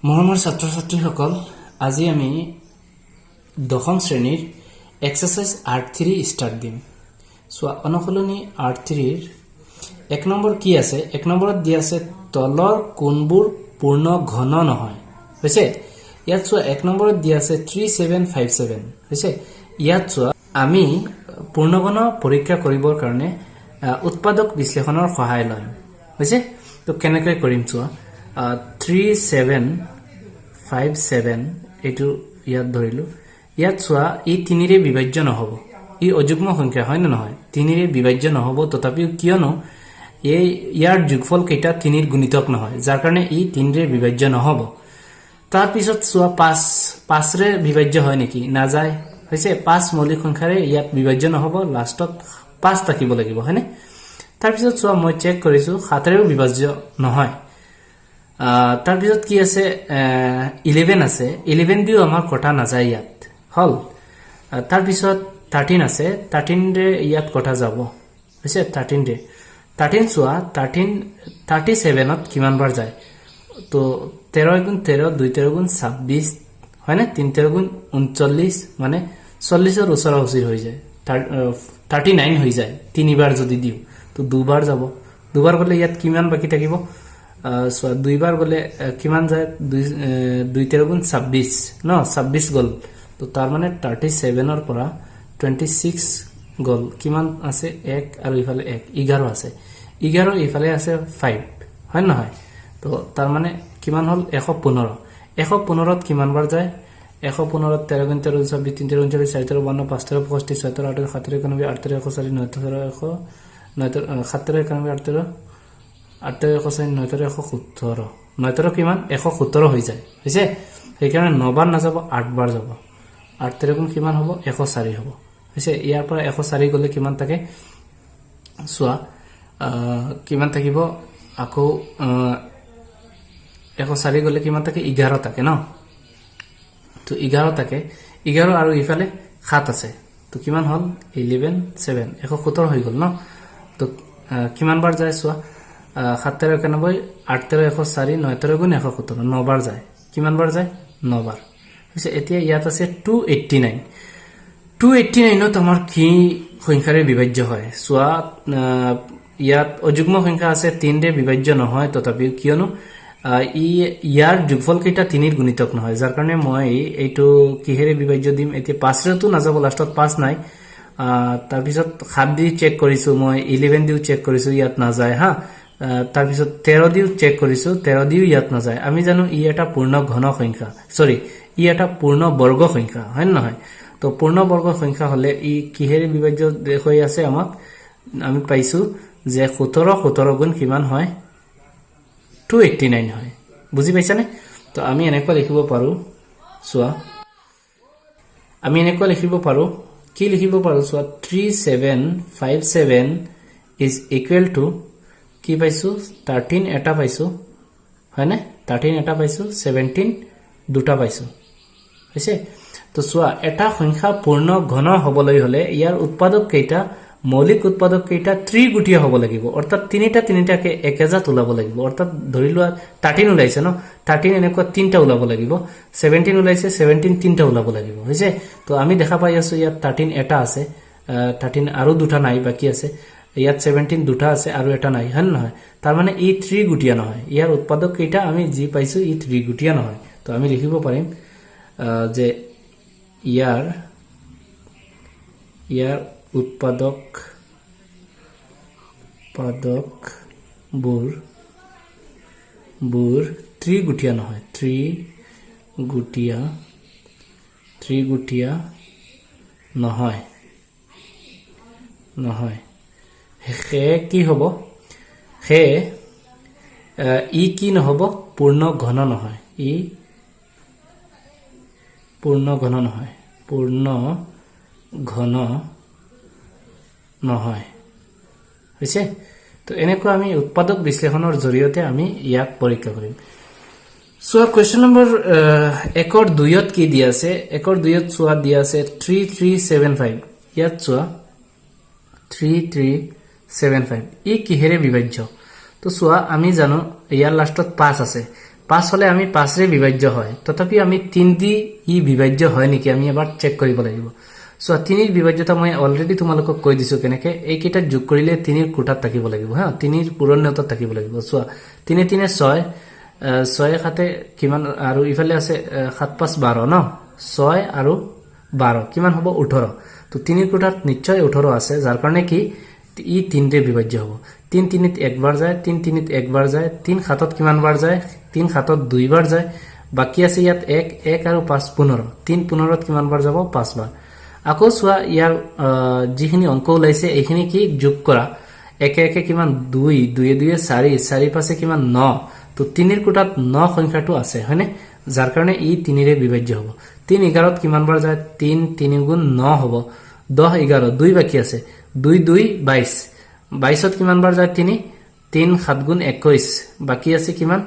মৰমৰ ছাত্ৰ ছাত্ৰীসকল, আজি আমি দশম শ্ৰেণীৰ এক্সাৰসাইজ R3 ষ্টাৰ্ট দিম। সোৱা অনুশীলনী R3 ৰ 1 নম্বৰ কি আছে? 1 নম্বৰত দিয়া আছে তলৰ কোণবোৰ পূৰ্ণ ঘন নহয়। হৈছে ইয়াত সোৱা 1 নম্বৰত দিয়া আছে 3757। হৈছে ইয়াত সোৱা আমি পূৰ্ণঘন পৰীক্ষা কৰিবৰ কাৰণে উৎপাদক বিশ্লেষণৰ সহায় লম। হৈছে তো কেনেকৈ কৰিম সোৱা 3757 এটো ইয়াত ধৰিলো। ইয়াত সোৱা ই 3 ৰে বিভাজ্য নহব, ই অযুগ্ম সংখ্যা হয় না নহয়, 3 ৰে বিভাজ্য নহব। তথাপিও কিয়নো এই ইয়াৰ যোগফল কেইটা 3 ৰ গুণিতক নহয়, যাৰ কাৰণে ই 3 ৰে বিভাজ্য নহব। তাৰ পিছত সোৱা 5 ৰে বিভাজ্য হয় নেকি? না যায়। হৈছে 5 মৌলিক সংখ্যাৰে ইয়াত বিভাজ্য নহব, লাষ্টত 5 থাকিব লাগিব, হয়নে? তাৰ পিছত সোৱা মই চেক কৰিছো 7 ৰেও বিভাজ্য নহয়। তাৰ পিছত কি আছে 11 আছে, 11 দিও আমাৰ কটা না যায় ইয়াত হল। তাৰ পিছত 13 আছে, 13 ৰে ইয়াত কটা যাব। হৈছে 13 ৰে 13 সোৱা 37 ত কিমান বাৰ যায়? তো 13 গুণ 13 2 13 গুণ 26 হয় না, 3 13 গুণ 39 মানে 40 ৰ ওচৰা-ওচৰি হৈ যায়, 39 হৈ যায়। 3 বাৰ যদি দিও তো 2 বাৰ যাব, 2 বাৰ গলে ইয়াত কিমান বাকি থাকিব? সো 2 বাৰ গলে কিমান যায়? 2 13 গুণ 26 ন, 26 গল। তো তাৰ মানে 37 ৰ পৰা 26 গল, কিমান আছে? 1 আৰু ইফালে 1 11 আছে, 11 ইফালে আছে 5 হয় নহয়। তো তাৰ মানে কিমান হল? 115। 115 ত কিমান বাৰ যায়? 115 ত 13 গুণ 13 26 3 13 39 4 13 52 5 13 65 6 13 8 7 13 91 8 13 140 9 13 100 7 13 91 8 13 8 13 140 9 13 117 9 13 কিমান? 117 হৈ যায়। হৈছে সেইকাৰণে 9 বাৰ নাযাব, 8 বাৰ যাব। 8 13 গুণ কিমান হ'ব? 104 হ'ব। হৈছে ইয়াৰ পৰা 104 গলে কিমান থাকে? সোৱা কিমান থাকিব? আকৌ 104 গলে কিমান থাকে? 11 থাকে ন। তো 11 থাকে, 11 আৰু ইফালে 7 আছে, তো কিমান হল? 11 7 117 হৈ গল ন। তো কিমান বাৰ যায় সোৱা 7 13 91 8 13 104 9 13 গুণ 117 9 বাৰ যায়। কিমান বাৰ যায়? 9 বাৰ। হৈছে এতিয়া ইয়াত আছে 289। 289 ত আমাৰ কি সংখ্যাৰে বিভাজ্য হয়? সোৱা ইয়াত অযুগ্ম সংখ্যা আছে, 3 ৰে বিভাজ্য নহয়। তথাপিও কিয়নো ইয়াৰ যোগফল কেইটা 3 ৰ গুণিতক নহয়, যাৰ কাৰণে মই এইটো কিহেৰে বিভাজ্য দিম? এতিয়া 5 ৰেতো নাযাব, লাষ্টত 5 নাই। তাৰ পিছত 7 দি চেক কৰিছো মই, 11 দিও চেক কৰিছো, ইয়াত নাযায় হা। তাৰ পিছত 13 দিও চেক কৰিছো, 13 দিও ইয়াত নাযায়। আমি জানো ই এটা পূৰ্ণ ঘন সংখ্যা, সৰি ই এটা পূৰ্ণ বৰ্গ সংখ্যা হয় না নহয়। তো পূৰ্ণ বৰ্গ সংখ্যা হলে ই কিহেৰে বিভাজ্য হৈ আছে? আমাক আমি পাইছো যে 17 গুণ কিমান হয়? 289 হয়। বুজি পাইছানে? তো আমি এনেকৈ লিখিব পাৰো, সোৱা আমি এনেকৈ লিখিব পাৰো, কি লিখিব পাৰো? সোৱা 3757 ইজ ইকুৱেল টু কি পাইছো? 13 এটা পাইছো হয় না, 13 এটা পাইছো, 17 দুটা পাইছো। হৈছে তো সোৱা এটা সংখ্যা পূৰ্ণ ঘন হবলৈ হলে ইয়াৰ উৎপাদক কেইটা, মৌলিক উৎপাদক কেইটা ত্ৰিগুটিয়া হ'ব লাগিব, অৰ্থাৎ তিনিটাকে একেজাত ওলাব লাগিব। অৰ্থাৎ ধৰি লোৱা 13 ওলাইছে ন, 13 এনেকুৱা 3টা ওলাব লাগিব, 17 ওলাইছে 17 3টা ওলাব লাগিব। হৈছে তো আমি দেখা পাই আছো ইয়াত 13 এটা আছে, 13 আৰু দুটা নাই, বাকি আছে। ইয়াত 17 দুটা আছে আৰু এটা নাই, হয় নহয়। তাৰ মানে ই ত্ৰিগুটিয়া নহয়, ইয়াৰ উৎপাদক কেইটা আমি যি পাইছো ই ত্ৰিগুটিয়া নহয়। তো আমি লিখিব পাৰিম যে ইয়াৰ উৎপাদক বোৰ ত্ৰিগুটিয়া নহয়, ত্ৰিগুটিয়া নহয়। সেয়ে কি হ'ব? সেয়ে ই কি নহব? পূৰ্ণ ঘন নহয়। ই পূৰ্ণ ঘন নহয়। হৈছে তো এনেকুৱা আমি উৎপাদক বিশ্লেষণৰ জৰিয়তে আমি ইয়াক পৰীক্ষা কৰিম। সোৱা কুৱেশ্যন নম্বৰ 1 ৰ 2 ত কি দিয়া আছে? 1 ৰ 2 ত সোৱা দিয়া আছে 3375। ইয়াত সোৱা 3375 ই কিহেৰে বিভাজ্য? তো সোৱা আমি জানো ইয়াৰ লাষ্টত 5 আছে, 5 হলে আমি 5 ৰে বিভাজ্য হয় তথাপি আমি 3 দি ই বিভাজ্য হয় নেকি আমি এবাৰ চেক কৰিব লাগিব সো 3 ৰ বিভাজ্যতা মই অলৰেডি তোমালোকক কৈ দিছো কেনেকে এইকেইটা যোগ কৰিলে 3 ৰ কোঠাত থাকিব লাগিব হা 3 ৰ পূৰণ নেউতাত থাকিব লাগিব সো 3 3 6 6 খাতে কিমান আৰু ইফালে আছে 7 5 12 ন 6 আৰু 12 কিমান হ'ব 18 তো 3 ৰ কোঠাত নিশ্চয় 18 আছে যাৰ কাৰণে কি ই 3 ৰে বিভাজ্য হ'ব 3 3 ত একবাৰ যায় 3 3 ত একবাৰ যায় 3 7ত কিমান বাৰ যায় 3 7ত দুইবাৰ যায় বাকি আছে ইয়াত 1 1 আৰু 5 15 3 15ত কিমান বাৰ যাব 5 বাৰ আকৌ সোয়া ইয়াৰ যিখিনি অংক ওলাইছে এইখিনি কি যোগ কৰা একে একে কিমান 2 2 2 4 4 5 কিমান 9 তো 3 ৰ কোঠাত 9 সংখ্যাটো আছে হয়নে যাৰ কাৰণে ই 3 ৰে বিভাজ্য হ'ব 3 11ত কিমান বাৰ যায় 3 3 গুণ 9 হ'ব 10 11 2 বাকি আছে 2 2 22 22ত কিমান বাৰ যায় 3 3 7 গুণ 21 বাকি আছে কিমান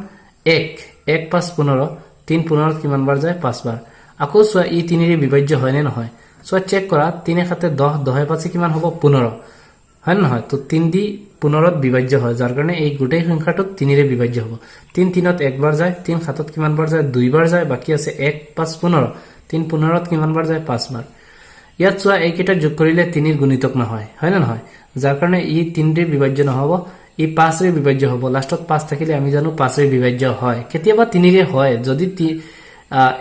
1 1 5 15 3 15ত কিমান বাৰ যায় 5 বাৰ আকৌ সোয়া ই 3 ৰে বিভাজ্য হয় নে নহয় সোয়া চেক কৰা 3 7 10 10 5 কিমান হ'ব 15 হয় নহয় তো 3 দি 15ত বিভাজ্য হয় যাৰ কাৰণে এই গোটেই সংখ্যাটো 3 ৰে বিভাজ্য হ'ব 3 3ত একবাৰ যায় 3 7ত কিমান বাৰ যায় দুইবাৰ যায় বাকি আছে 1 5 15 3 15ত কিমান বাৰ যায় 5 বাৰ ইয়াত সোয়া এইকেইটা যোগ কৰিলে 3 ৰ গুণিতক নহয় হয় না নহয় যাৰ কাৰণে ই 3 ৰে বিভাজ্য নহব ই 5 ৰে বিভাজ্য হ'ব লাষ্টত 5 থাকিলে আমি জানো 5 ৰে বিভাজ্য হয় কেতিয়াবা 3 ৰে হয় যদি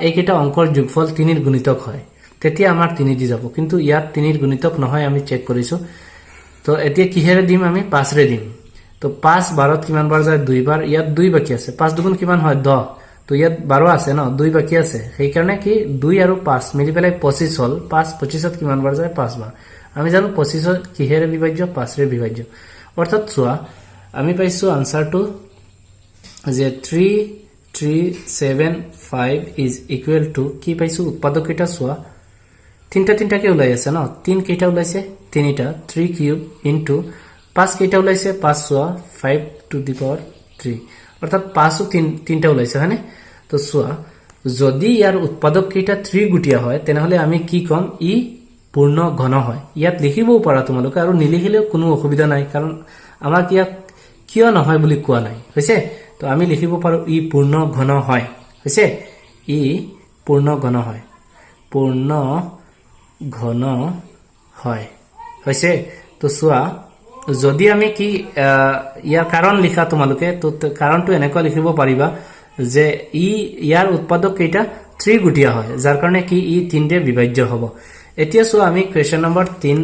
এইকেইটা অংকৰ যোগফল 3 ৰ গুণিতক হয় তেতিয়া আমাৰ 3 দি যাব কিন্তু ইয়াত 3 ৰ গুণিতক নহয় আমি চেক কৰিছো তো এতিয়া কিহেৰে দিম আমি 5 ৰে দিম তো 5 12ত কিমান বাৰ যায় দুইবাৰ ইয়াত 2 বাকি আছে 5 দুগুণ কিমান হয় 10 তো ইয়াত 12 আছে ন 2 বাকি আছে সেই কাৰণে কি 2 আৰু 5 মিলি পেলাই 25 হল 5 25ত কিমান বাৰ যায় 5 বাৰ আমি জানো 25 কিহেৰে বিভাজ্য 5 ৰে বিভাজ্য অৰ্থাৎ সোয়া আমি পাইছো আনসাৰটো যে 3 3 7 5 ইজ ইকুৱেল টু কি পাইছো উৎপাদক কেইটা সোয়া তিনটা কে ওলাই আছে ন 3 কেইটা ওলাইছে 3টা 3 কিউব ইনটু 5 কেইটা ওলাইছে 5 সোয়া 5 টু দি পাৱাৰ 3 অৰ্থাৎ 5 ও 3টা ওলাইছে হয়নে তো সোয়া যদি ইয়াৰ উৎপাদক কেইটা 3 গুটিয়া হয় তেনেহলে আমি কি কম ই পূৰ্ণ ঘন হয় ইয়াত লিখিবও পাৰা তোমালোকে আৰু নিলিখিলেও কোনো অসুবিধা নাই কাৰণ আমাক ইয়াক কিয় নহয় বুলি কোৱা নাই হৈছে তো আমি লিখিব পাৰো ই পূৰ্ণ ঘন হয় হৈছে ই পূৰ্ণ ঘন হয় পূৰ্ণ ঘন হয় হৈছে তো সোয়া যদি আমি কি ইয়াৰ কাৰণ লিখা তোমালোকে তো কাৰণটো এনেকৈ লিখিব পাৰিবা যে ই ইয়াৰ উৎপাদক কেইটা 3 গুটিয়া হয় যাৰ কাৰণে কি ই 3 ৰে বিভাজ্য হ'ব এতিয়া সোয়া আমি কোৱেশ্চন নম্বৰ 3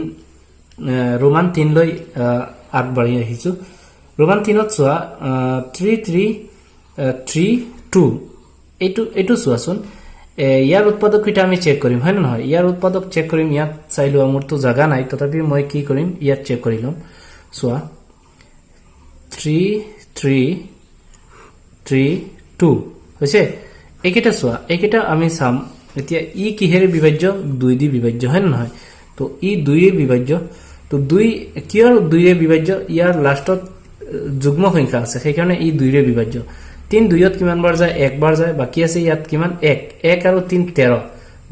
ৰোমান 3 লৈ আগবাঢ়ি আহিছো ৰোমান 3ত সোয়া 3 3 3 2 এইটো সোয়াচোন ইয়াৰ উৎপাদক কেইটা আমি চেক কৰিম হয় না নহয় ইয়াৰ উৎপাদক চেক কৰিম ইয়াত চাইলো আমৰটো জাগা নাই তথাপি মই কি কৰিম ইয়াত চেক কৰিলম সোয়া 3 3 3 2 হৈছে এইকেইটা সোয়া এইকেইটা আমি চাম এতিয়া ই কিহেৰে বিভাজ্য 2 দি বিভাজ্য হয় না নহয় তো ই 2 ৰে বিভাজ্য তো 2 কিয়ৰ 2 ৰে বিভাজ্য ইয়াৰ লাষ্টত যুগ্ম সংখ্যা আছে সেই কাৰণে ই 2 ৰে বিভাজ্য 3 2ত কিমান বাৰ যায় 1 বাৰ যায় বাকি আছে ইয়াত কিমান 1 1 আৰু 3 13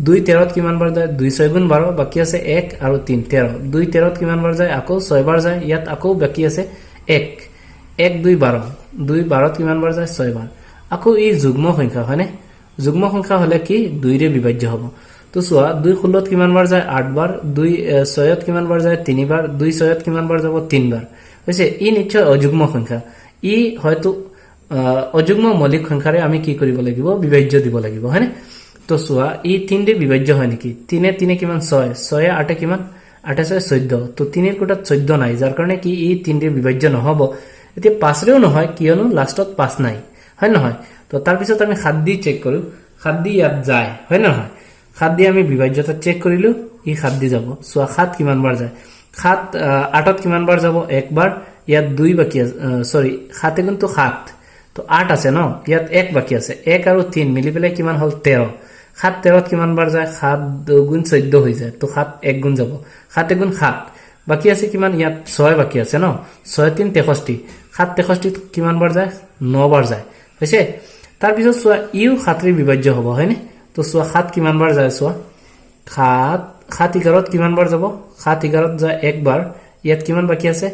2 13ত কিমান বাৰ যায় 2 6 গুণ 12 বাকি আছে 1 আৰু 3 13 2 13ত কিমান বাৰ যায় আকৌ 6 বাৰ যায় ইয়াত আকৌ বাকি আছে 1 1 2 12 2 12ত কিমান বাৰ যায় 6 বাৰ আকৌ ই যুগ্ম সংখ্যা হয়নে যুগ্ম সংখ্যা হলে কি 2 ৰে বিভাজ্য হ'ব তো সোয়া 2 16ত কিমান বাৰ যায় 8 বাৰ 2 6ত কিমান বাৰ যায় 3 বাৰ 2 6ত কিমান বাৰ যাব 3 বাৰ হৈছে ই নিশ্চয় অযুগ্ম সংখ্যা ই হয়তো অযুগ্ম মৌলিক সংখ্যাৰে আমি কি কৰিব লাগিব বিভাজ্য দিব লাগিব হয়নে তো সোয়া ই 3 ৰে বিভাজ্য হয় নেকি 3 3 কিমান 6 6 8 কিমান 8 6 14 তো 3 ৰ কোটাত 14 নাই যাৰ কাৰণে কি ই 3 ৰে বিভাজ্য নহব এতিয়া 5 ৰেও নহয় কিয়নো লাষ্টত 5 নাই হয় নহয় তো তাৰ পিছত আমি 7 দি চেক কৰো 7 দি ইয়াত যায় হয় নহয় 7 দি আমি বিভাজ্যতা চেক কৰিলো ই 7 দি যাব সোয়া 7 কিমান বাৰ যায় 7 8ত কিমান বাৰ যাব এক বাৰ ইয়াত 2 বাকি আছে সৰি 7 গুণ তো 7 তো 8 আছে ন ইয়াত 1 বাকি আছে 1 আৰু 3 মিলি পেলাই কিমান হল 13 7 13ত কিমান বাৰ যায় 7 গুণ 14 হৈ যায় তো 7 1 গুণ যাব 7 গুণ 7 বাকি আছে কিমান ইয়াত 6 বাকি আছে ন 6 3 63 7 63 কিমান বাৰ যায় 9 বাৰ যায় হৈছে তাৰ পিছত সোয়া ইউ 7 ৰে বিভাজ্য হ'ব হয়নে তো সোয়া 7 কিমান বাৰ যায় সোয়া 7 11ত কিমান বাৰ যাব 7 11ত যায় 1 বাৰ ইয়াত কিমান বাকি আছে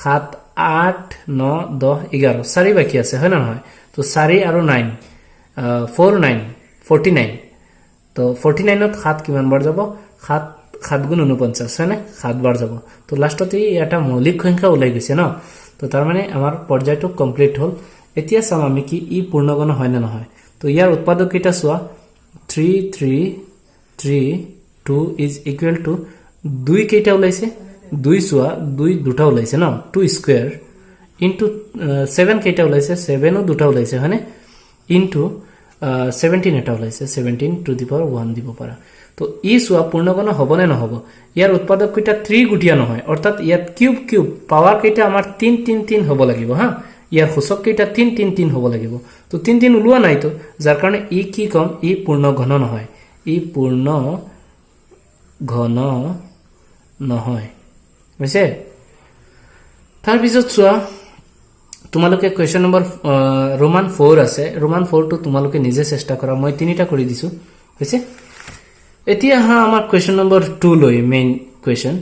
7 8 9 10 11 4 বাকি আছে হয় না নহয় তো 4 আৰু 9 4 9 49 তো 49 ত 7 কিমান বাৰ যাব 7 7 গুণ 49 হয়নে 7 বাৰ যাব তো লাষ্টত এই এটা মৌলিক সংখ্যা ওলাই গৈছে ন তো তাৰ মানে আমাৰ পৰ্যায়টো কমপ্লিট হ'ল এতিয়া চাম আমি কি ই পূৰ্ণগণ হয় না নহয় তো ইয়াৰ উৎপাদক কেইটা চোৱা 3 3 3 2 ইজ ইকুৱেল টু 2 কেইটা ওলাইছে 2 চোৱা 2 দুটা ওলাইছে ন 2 স্কয়াৰ ইনটু 7 কেইটা ওলাইছে 7 ও দুটা ওলাইছে হয়নে ইনটু 17 এটা ওলাইছে 17 টু দি পাৱাৰ 1 দিব পাৰা তো ই চোৱা পূৰ্ণগণ হ'ব নে নহব ইয়াৰ উৎপাদক কেইটা 3 গুটিয়া নহয় অৰ্থাৎ ইয়াত কিউব কিউব পাৱাৰ কেইটা আমাৰ 3 3 3 হ'ব লাগিব হা ইয়াৰ সূচক কেইটা 3 3 3 হ'ব লাগিব তো 3 3 ওলোৱা নাই তো যাৰ কাৰণে ই কি কম ই পূৰ্ণঘন নহয় ই পূৰ্ণ ঘন নহয় বুজিছে তাৰ পিছত চোৱা তোমালোকে কোৱেশ্চন নম্বৰ ৰোমান 4 আছে ৰোমান 4 টো তোমালোকে নিজে চেষ্টা কৰা মই তিনিটা কৰি দিছো হৈছে এতিয়া হা আমাৰ কোৱেশ্চন নম্বৰ 2 লৈ মেইন কোৱেশ্চন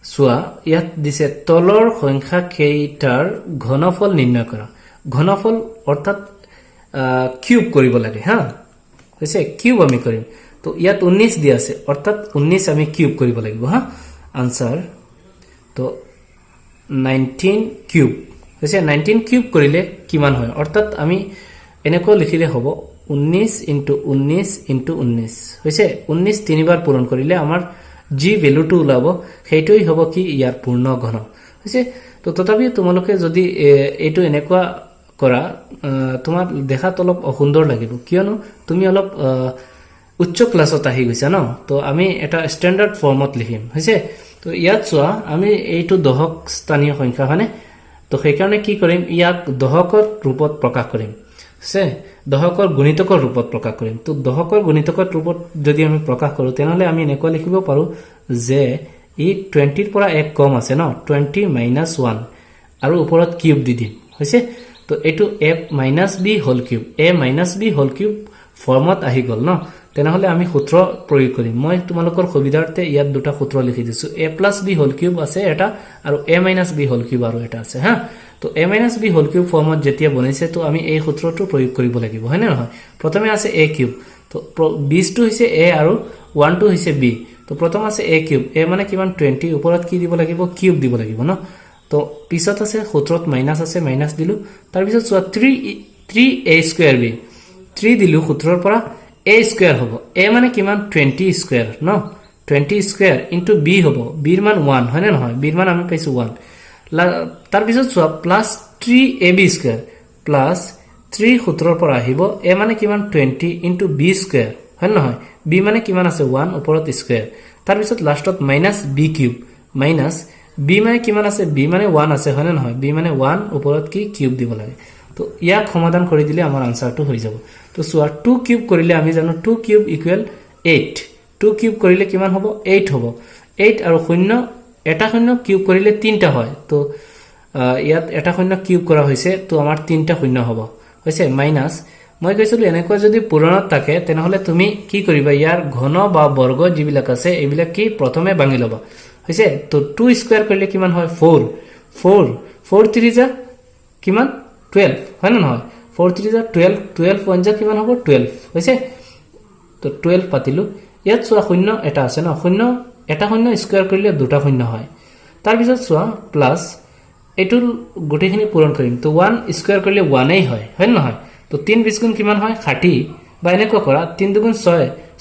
চোৱা ইয়াত দিছে তলৰ সংখ্যা কেইটাৰ ঘনফল নিৰ্ণয় কৰা ঘনফল অৰ্থাৎ কিউব কৰিব লাগে হা হৈছে কিউব আমি কৰিম তো ইয়াত 19 দিয়া আছে অৰ্থাৎ 19 আমি কিউব কৰিব লাগিব হা আনসাৰ তো 19 কিউব হৈছে 19 কিউব কৰিলে কিমান হয় অৰ্থাৎ আমি এনেকৈ লিখিলে হ'ব 19 ইনটু 19 ইনটু 19 হৈছে 19 তিনিবাৰ পূৰণ কৰিলে আমাৰ জি ভ্যালুটো ওলাব সেইটোই হ'ব কি ইয়াৰ পূৰ্ণ ঘন হৈছে তো তথাপি তোমালোকে যদি এইটো এনেকুৱা কৰা তোমাৰ দেখাত অলপ অসুন্দৰ লাগিব কিয়নো তুমি অলপ উচ্চ ক্লাছত আহি গৈছা ন তো আমি এটা স্ট্যান্ডাৰ্ড ফৰ্মত লিখিম হৈছে তো ইয়াত চোৱা আমি এইটো দহক স্থানীয় সংখ্যা হয়নে তো সেইকাৰণে কি কৰিম ইয়াক দহকৰ ৰূপত প্ৰকাশ কৰিম আছে দহকৰ গুণিতকৰ ৰূপত প্ৰকাশ কৰিম তো দহকৰ গুণিতকৰ ৰূপত যদি আমি প্ৰকাশ কৰো তেনেহলে আমি এনেকুৱা লিখিব পাৰো যে ই 20 ৰ পৰা এক কম আছে ন 20 - 1 আৰু ওপৰত কিউব দি দিম হৈছে তো এটো a - b whole cube a - b whole cube ফৰ্মত আহি গল ন তেনেহলে আমি সূত্ৰ প্ৰয়োগ কৰিম মই তোমালোকৰ সুবিধাৰ্থে ইয়াত দুটা সূত্ৰ লিখি দিছো a + b হোল কিউব আছে এটা আৰু a - b হোল কিউব আৰু এটা আছে হা তো a - b হোল কিউব ফৰ্মত যেতিয়া বনাইছে তো আমি এই সূত্ৰটো প্ৰয়োগ কৰিব লাগিব হয় না নহয় প্ৰথমে আছে a কিউব তো 20 টো হৈছে a আৰু 1 টো হৈছে b তো প্ৰথম আছে a কিউব a মানে কিমান 20 ওপৰত কি দিব লাগিব কিউব দিব লাগিব ন তো পিছত আছে সূত্ৰত মাইনাস আছে মাইনাস দিলু তাৰ পিছত চোৱা 3a স্কয়াৰ b 3 দিলু সূত্ৰৰ পৰা a স্কয়াৰ হ'ব a মানে কিমান 20 স্কয়াৰ ন 20 স্কয়াৰ ইনটু b হ'ব b ৰ মান 1 হয় না নহয় b ৰ মান আমি পাইছো 1 তাৰ পিছত চোৱা প্লাস 3ab স্কয়াৰ প্লাস 3 সূত্ৰৰ পৰা আহিব a মানে কিমান 20 ইনটু b স্কয়াৰ হয় নহয় b মানে কিমান আছে 1 ওপৰত স্কয়াৰ তাৰ পিছত লাষ্টত minus b cube minus b মানে কিমান আছে b মানে 1 আছে হয় না নহয় b মানে 1 ওপৰত কি কিউব দিব লাগে তো ইয়াক সমাধান কৰি দিলে আমাৰ আনসাৰটো হৈ যাব তো চোৱা 2 কিউব কৰিলে আমি জানো 2 কিউব ইকুৱেল 8 2 কিউব কৰিলে কিমান হ'ব 8 হ'ব 8 আৰু 0 এটা 0 কিউব কৰিলে 3টা হয় তো ইয়াত এটা 0 কিউব কৰা হৈছে তো আমাৰ 3টা 0 হ'ব হৈছে মাইনাস মই কৈছিলো এনেকুৱা যদি পূৰণত থাকে তেনেহলে তুমি কি কৰিবা ইয়াৰ ঘন বা বৰ্গ যিবিলাক আছে এইবিলাক কি প্ৰথমে ভাঙি লবা হৈছে তো 2 স্কয়াৰ কৰিলে কিমান হয় 4 4 4 3 যা কিমান 12 হয় না নহয় 4 3 যা 12 12 1 যা কিমান হ'ব 12 হৈছে তো 12 পাতিলো ইয়াত চোৱা 0 এটা আছে ন 0 এটা 0 স্কয়াৰ কৰিলে দুটা 0 হয় তাৰ পিছত চোৱা প্লাস এটুল গুটেখিনি পূৰণ কৰিম তো 1 স্কয়াৰ কৰিলে 1 এই হয় হয় না নহয় তো 3 20 গুণ কিমান হয় 60 বা এনেকুৱা কৰা 3 2 গুণ 6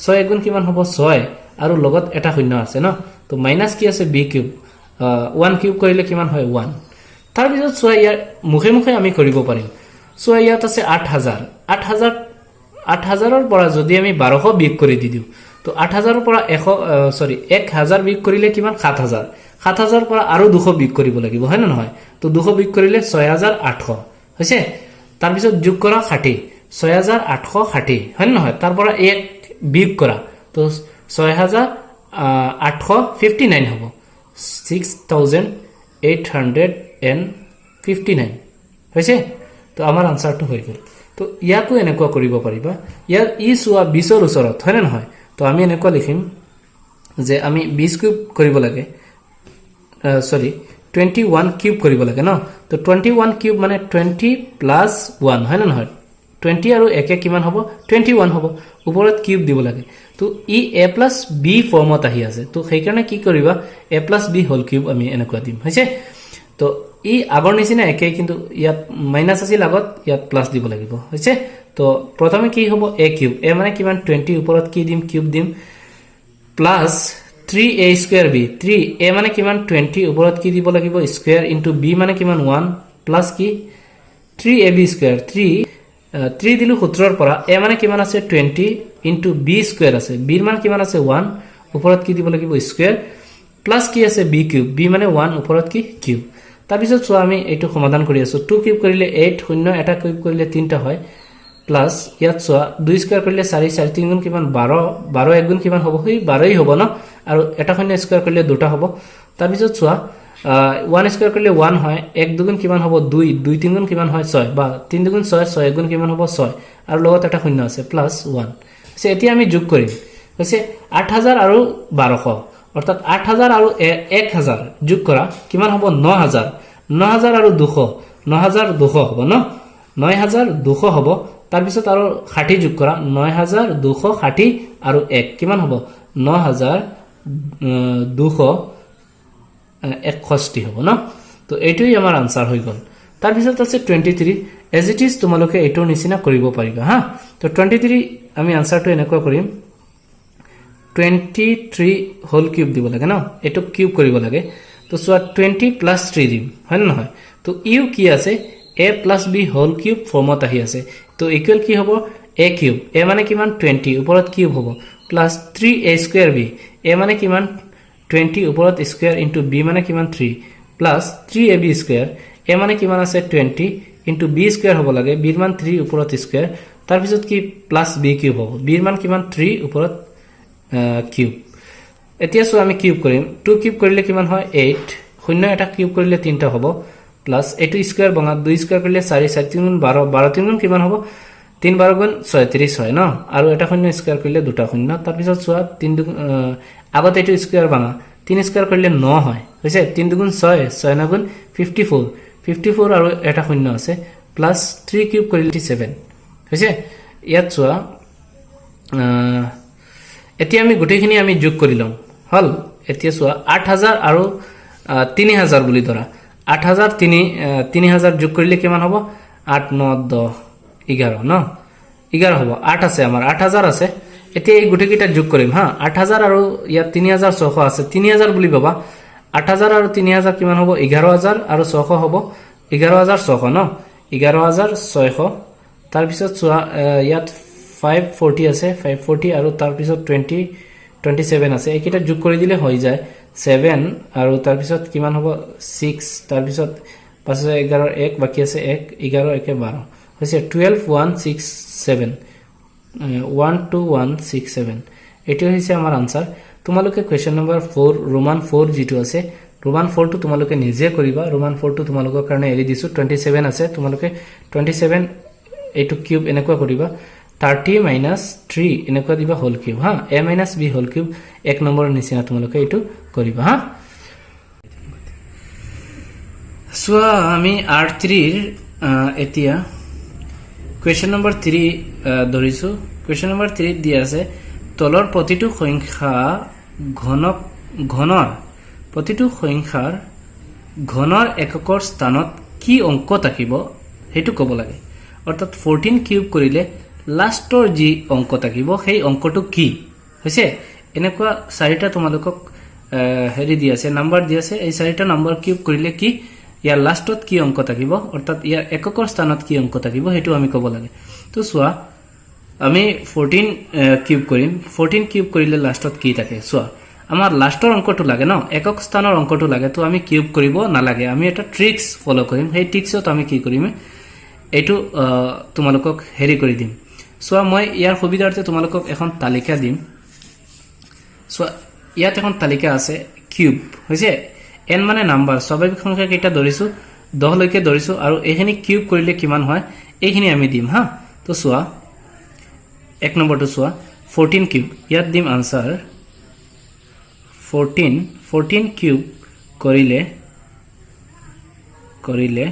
6 গুণ কিমান হ'ব 6 আৰু লগত এটা 0 আছে ন তো মাইনাস কি আছে b কিউব 1 কিউব কৰিলে কিমান হয় 1 তাৰ পিছত চোৱা ইয়াৰ মুখে মুখে আমি কৰিব পাৰিম চোৱা ইয়াত আছে 8000 ৰ পৰা যদি আমি 1200 বিয়োগ কৰি দি দিও তো 8000 ৰ পৰা 1000 বিয়োগ কৰিলে কিমান 7000 7000 ৰ পৰা আৰু 200 বিয়োগ কৰিব লাগিব হয় না নহয় তো 200 বিয়োগ কৰিলে 6800 হৈছে তাৰ পিছত যোগ কৰা 60 6860 হয় না নহয় তাৰ পৰা 1 বিয়োগ কৰা তো 6859 হ'ব 6859 হৈছে তো আমাৰ আনসাৰটো হৈ গল তো ইয়াকো এনেকুৱা কৰিব পাৰিবা ইয়াৰ ই চোৱা 20 ৰ ওচৰত হয় না নহয় তো আমি এনেকুৱা লিখিম যে আমি 20 কিউব কৰিব লাগে 21 কিউব কৰিব লাগে ন তো 21 কিউব মানে 20 + 1 হয় না নহয় 20 আৰু একে কিমান হ'ব 21 হ'ব ওপৰত কিউব দিব লাগে তো ই a + b ফৰ্মত আহি আছে তো সেইকাৰণে কি কৰিবা a + b হোল কিউব আমি এনেকুৱা দিম হৈছে তো ই আগৰ নিচিনা একে কিন্তু ইয়াত মাইনাস আছিল আগত ইয়াত প্লাস দিব লাগিব হৈছে তো প্ৰথমে কি হ'ব a কিউব a মানে কিমান 20 ওপৰত কি দিম কিউব দিম প্লাস 3a² b 3 a মানে কিমান 20 ওপৰত কি দিব লাগিব স্কয়াৰ ইনটু b মানে কিমান 1 প্লাস কি 3ab² 3 দিলু 17 ৰ পৰা a মানে কিমান আছে 20 ইনটু b² আছে b ৰ মান কিমান আছে 1 ওপৰত কি দিব লাগিব স্কয়াৰ প্লাস কি আছে b কিউব b মানে 1 ওপৰত কি কিউব তাৰ পিছত চোৱা আমি এইটো সমাধান কৰি আছো 2 কিউব কৰিলে 8 শূন্য এটা কিউব কৰিলে 3টা হয় প্লাস ইয়াত চোৱা 2 স্কয়াৰ কৰিলে 4 4 3 গুণ কিমান 12 12 এক গুণ কিমান হ'ব হই 12ই হ'ব ন আৰু এটা শূন্য স্কয়াৰ কৰিলে দুটা হ'ব তাৰ পিছত চোৱা 1 স্কয়াৰ কৰিলে 1 হয় 1 দুগুণ কিমান হ'ব 2 2 3 গুণ কিমান হয় 6 বা 3 দুগুণ 6 6 গুণ কিমান হ'ব 6 আৰু লগত এটা শূন্য আছে প্লাস 1 সে এতিয়া আমি যোগ কৰিম হৈছে 8000 আৰু 1200 অৰ্থাৎ 8000 আৰু 1000 যোগ কৰা কিমান হ'ব 9000 9000 আৰু 200 9200 হ'ব ন 9200 হ'ব তাৰ পিছত আৰু 60 যোগ কৰা 9260 আৰু 1 কিমান হ'ব 9261 হ'ব ন তো এইটোই আমাৰ আনসাৰ হৈ গল তাৰ পিছত আছে 23 এজ ইট ইজ তোমালোকে এইটোৰ নিচিনা কৰিব পাৰিবা হা তো 23 আমি আনসাৰটো এনেকুৱা কৰিম 23 হোল কিউব দিব লাগে ন এটো কিউব কৰিব লাগে তো সোয়া 20 প্লাস 3 দিম হয় না নহয় তো ইউ কি আছে a plus b whole cube ফর্মত আহি আছে তো ইকুয়াল কি হ'ব a কিউব a মানে কিমান 20 ওপৰত কিউব হ'ব প্লাস 3a² b a মানে কিমান 20 ওপৰত স্কয়াৰ ইনটু b মানে কিমান 3 প্লাস 3ab² a মানে কিমান আছে 20 ইনটু b² হ'ব লাগে b ৰ মান 3 ওপৰত স্কয়াৰ তাৰ পিছত কি প্লাস b কিউব হ'ব b ৰ মান কিমান 3 ওপৰত কিউব এতিয়া সো আমি কিউব কৰিম 2 কিউব কৰিলে কিমান হয় 8 শূন্য এটা কিউব কৰিলে 3টা হ'ব প্লাস এটো স্কয়াৰ বঙা 2 স্কয়াৰ কৰিলে 4 4 3 গুণ 12 12 3 গুণ কিমান হ'ব 3 12 গুণ 36 হয় ন আৰু এটা শূন্য স্কয়াৰ কৰিলে দুটা শূন্য তাৰ পিছত সোৱা 3 আগত এটো স্কয়াৰ বঙা 3 স্কয়াৰ কৰিলে 9 হয় হৈছে 3 গুণ 6 6 9 গুণ 54 54 আৰু এটা শূন্য আছে প্লাস 3 কিউব কৰিলে 7 হৈছে ইয়াত সোৱা এতিয়া আমি গুটেখিনি আমি যোগ কৰি লম হল এতিয়া সোৱা 8000 আৰু 3000 বুলি ধৰা 8000 3000 যোগ কৰিলে কিমান হ'ব 8 9 10 11 ন 11 হ'ব 8 আছে আমাৰ 8000 আছে এতিয়া এই গুটে কিটা যোগ কৰিম হা 8000 আৰু ইয়া 3600 আছে 3000 বুলি বাবা 8000 আৰু 3000 কিমান হ'ব 11000 আৰু 600 হ'ব 11600 ন 11600 তাৰ পিছত সোৱা ইয়াত 540 আছে 540 আৰু তাৰ পিছত 27 আছে এইকিটা যোগ কৰি দিলে হৈ যায় 7 আৰু তাৰ পিছত কিমান হ'ব 6 তাৰ পিছত 5 11 1 বাকি আছে 1 11 1 12 হৈছে 12167 12167 এটো হৈছে আমাৰ আনসাৰ তোমালোকে কোৱেশ্চন নম্বৰ 4 ৰোমান 4 যেটো আছে ৰোমান 4 টো তোমালোকে নিজে কৰিবা ৰোমান 4 টো তোমালোকৰ কাৰণে এৰি দিছো 27 আছে তোমালোকে 27 এটো কিউব এনেকুৱা কৰিবা 30 minus 3 এনেকুৱা দিবা হোল কিউব হা a minus b whole cube এক নম্বৰৰ নিচিনা তোমালোকে এটো কৰিবা হা সোয়া আমি r3 ৰ এতিয়া কোৱেশ্চন নম্বৰ 3 ধৰিছো কোৱেশ্চন নম্বৰ 3 দিয়া আছে তলৰ প্ৰতিটো সংখ্যা ঘনৰ প্ৰতিটো সংখ্যাৰ ঘনৰ এককৰ স্থানত কি অংক থাকিব হেতু ক'ব লাগে অৰ্থাৎ 14 কিউব কৰিলে লাষ্টৰ যি অংক থাকিব সেই অংকটো কি হৈছে এনেকুৱা চাৰিটা তোমালোকক হেৰি দি আছে নাম্বাৰ দি আছে এই চাৰিটা নাম্বাৰ কিউব কৰিলে কি ইয়াৰ লাষ্টত কি অংক থাকিব অৰ্থাৎ ইয়াৰ এককৰ স্থানত কি অংক থাকিব হেতু আমি ক'ব লাগে তো সোৱা আমি 14 কিউব কৰিম 14 কিউব কৰিলে লাষ্টত কি থাকে সোৱা আমাৰ লাষ্টৰ অংকটো লাগে ন একক স্থানৰ অংকটো লাগে তো আমি কিউব কৰিব নালাগে আমি এটা ট্ৰিক্স ফলো কৰিম সেই ট্ৰিক্সত আমি কি কৰিম এটো তোমালোকক হেৰি কৰি দিম সোৱা মই ইয়াৰ সুবিধাৰ্থে তোমালোকক এখন তালিকা দিম সোৱা ইয়াত এখন তালিকা আছে কিউব হৈছে n মানে নাম্বাৰ স্বাভাৱিক সংখ্যা কেইটা ধৰিছো 10 লৈকে ধৰিছো আৰু এইখিনি কিউব কৰিলে কিমান হয় এইখিনি আমি দিম হা তো সোৱা এক নম্বৰটো সোৱা 14 কিউব ইয়াত দিম আনসাৰ 14 কিউব কৰিলে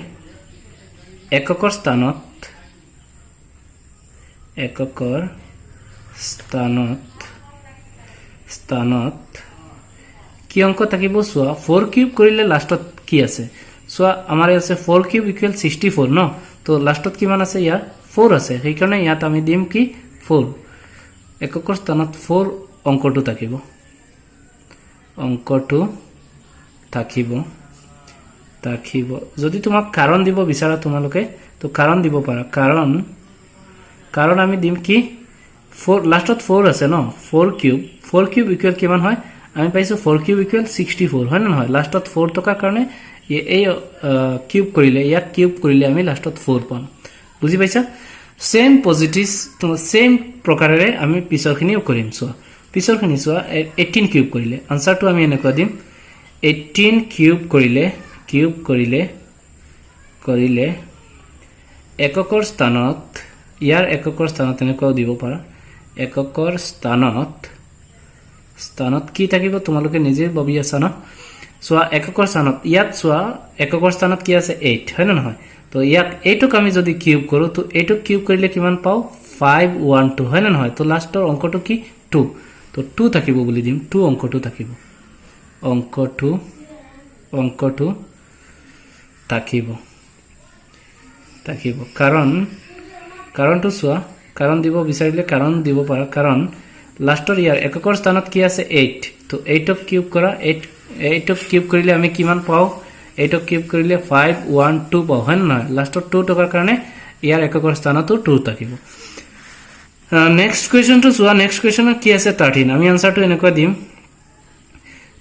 এককৰ স্থানত এককৰ স্থানত কি অংক থাকিব চোৱা 4 কিউব কৰিলে লাষ্টত কি আছে চোৱা আমাৰ আছে 4 কিউব ইকুৱেল 64 ন তো লাষ্টত কিমান আছে ইয়াৰ 4 আছে সেই কাৰণে ইয়াত আমি দিম কি 4 এককৰ স্থানত 4 অংকটো থাকিব যদি তোমাক কাৰণ দিব বিচাৰা তোমালোকে তো কাৰণ দিব পাৰা কাৰণ আমি দিম কি 4 লাষ্টত 4 আছে ন 4 কিউব ইকুৱেল কিমান হয় আমি পাইছো 4 কিউব ইকুৱেল 64 হয় না নহয় লাষ্টত 4 টকাৰ কাৰণে এই কিউব কৰিলে ইয়াক কিউব কৰিলে আমি লাষ্টত 4 পাম বুজি পাইছা সেম পজিটিভস সেম প্ৰকাৰেৰে আমি পিছৰখিনিও কৰিম চোৱা পিছৰখিনি চোৱা 18 কিউব কৰিলে আনসাৰটো আমি এনেকুৱা দিম 18 কিউব কৰিলে এককৰ স্থানত ইয়াৰ এককৰ স্থানত এনেকুৱা দিব পাৰা এককৰ স্থানত কি থাকিব তোমালোকে নিজে ভাবি আছা না চোৱা এককৰ স্থানত ইয়াত চোৱা এককৰ স্থানত কি আছে 8 হয় না নহয় তো ইয়াত 8ক আমি যদি কিউব কৰো তো 8ক কিউব কৰিলে কিমান পাও 512 হয় না নহয় তো লাষ্টৰ অংকটো কি 2 তো 2 থাকিব বুলি দিম 2 অংকটো থাকিব অংকটো থাকিব কাৰণটো চোৱা কাৰণ দিব বিচাৰিলে কাৰণ দিব পাৰা কাৰণ লাষ্টৰ ইয়াৰ এককৰ স্থানত কি আছে 8 তো 8ক কিউব কৰা 8ক কিউব কৰিলে আমি কিমান পাও 8ক কিউব কৰিলে 512 পাও হয় না লাষ্টৰ 2 টকাৰ কাৰণে ইয়াৰ এককৰ স্থানতো 2 থাকিব নেক্সট কোৱেশ্চনটো চোৱা নেক্সট কোৱেশ্চনত কি আছে 13 আমি আনসাৰটো এনেকুৱা দিম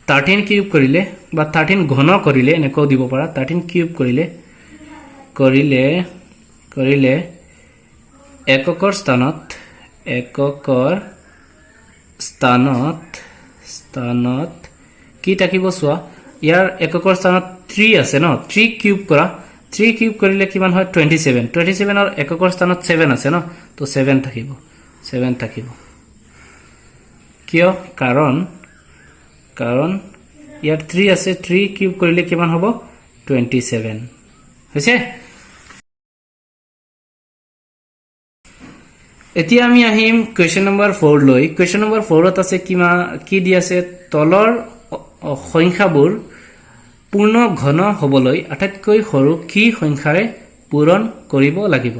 13 কিউব কৰিলে বা 13 ঘন কৰিলে এনেকৈ দিব পাৰা 13 কিউব কৰিলে এককৰ স্থানত কি থাকিব চোৱা ইয়াৰ এককৰ স্থানত 3 আছে ন 3 কিউব কৰা 3 কিউব কৰিলে কিমান হয় 27 ৰ এককৰ স্থানত 7 আছে ন তো 7 থাকিব কিয় কাৰণ ইয়াৰ 3 আছে 3 কিউব কৰিলে কিমান হ'ব 27 হৈছে এতিয়া আমি আহিম কোৱেশ্চন নম্বৰ 4 লৈ কোৱেশ্চন নম্বৰ 4ত আছে কি দি আছে তলৰ সংখ্যাবোৰ পূৰ্ণ ঘন হ'বলৈ আটাইতকৈ সৰু কি সংখ্যাৰে পূৰণ কৰিব লাগিব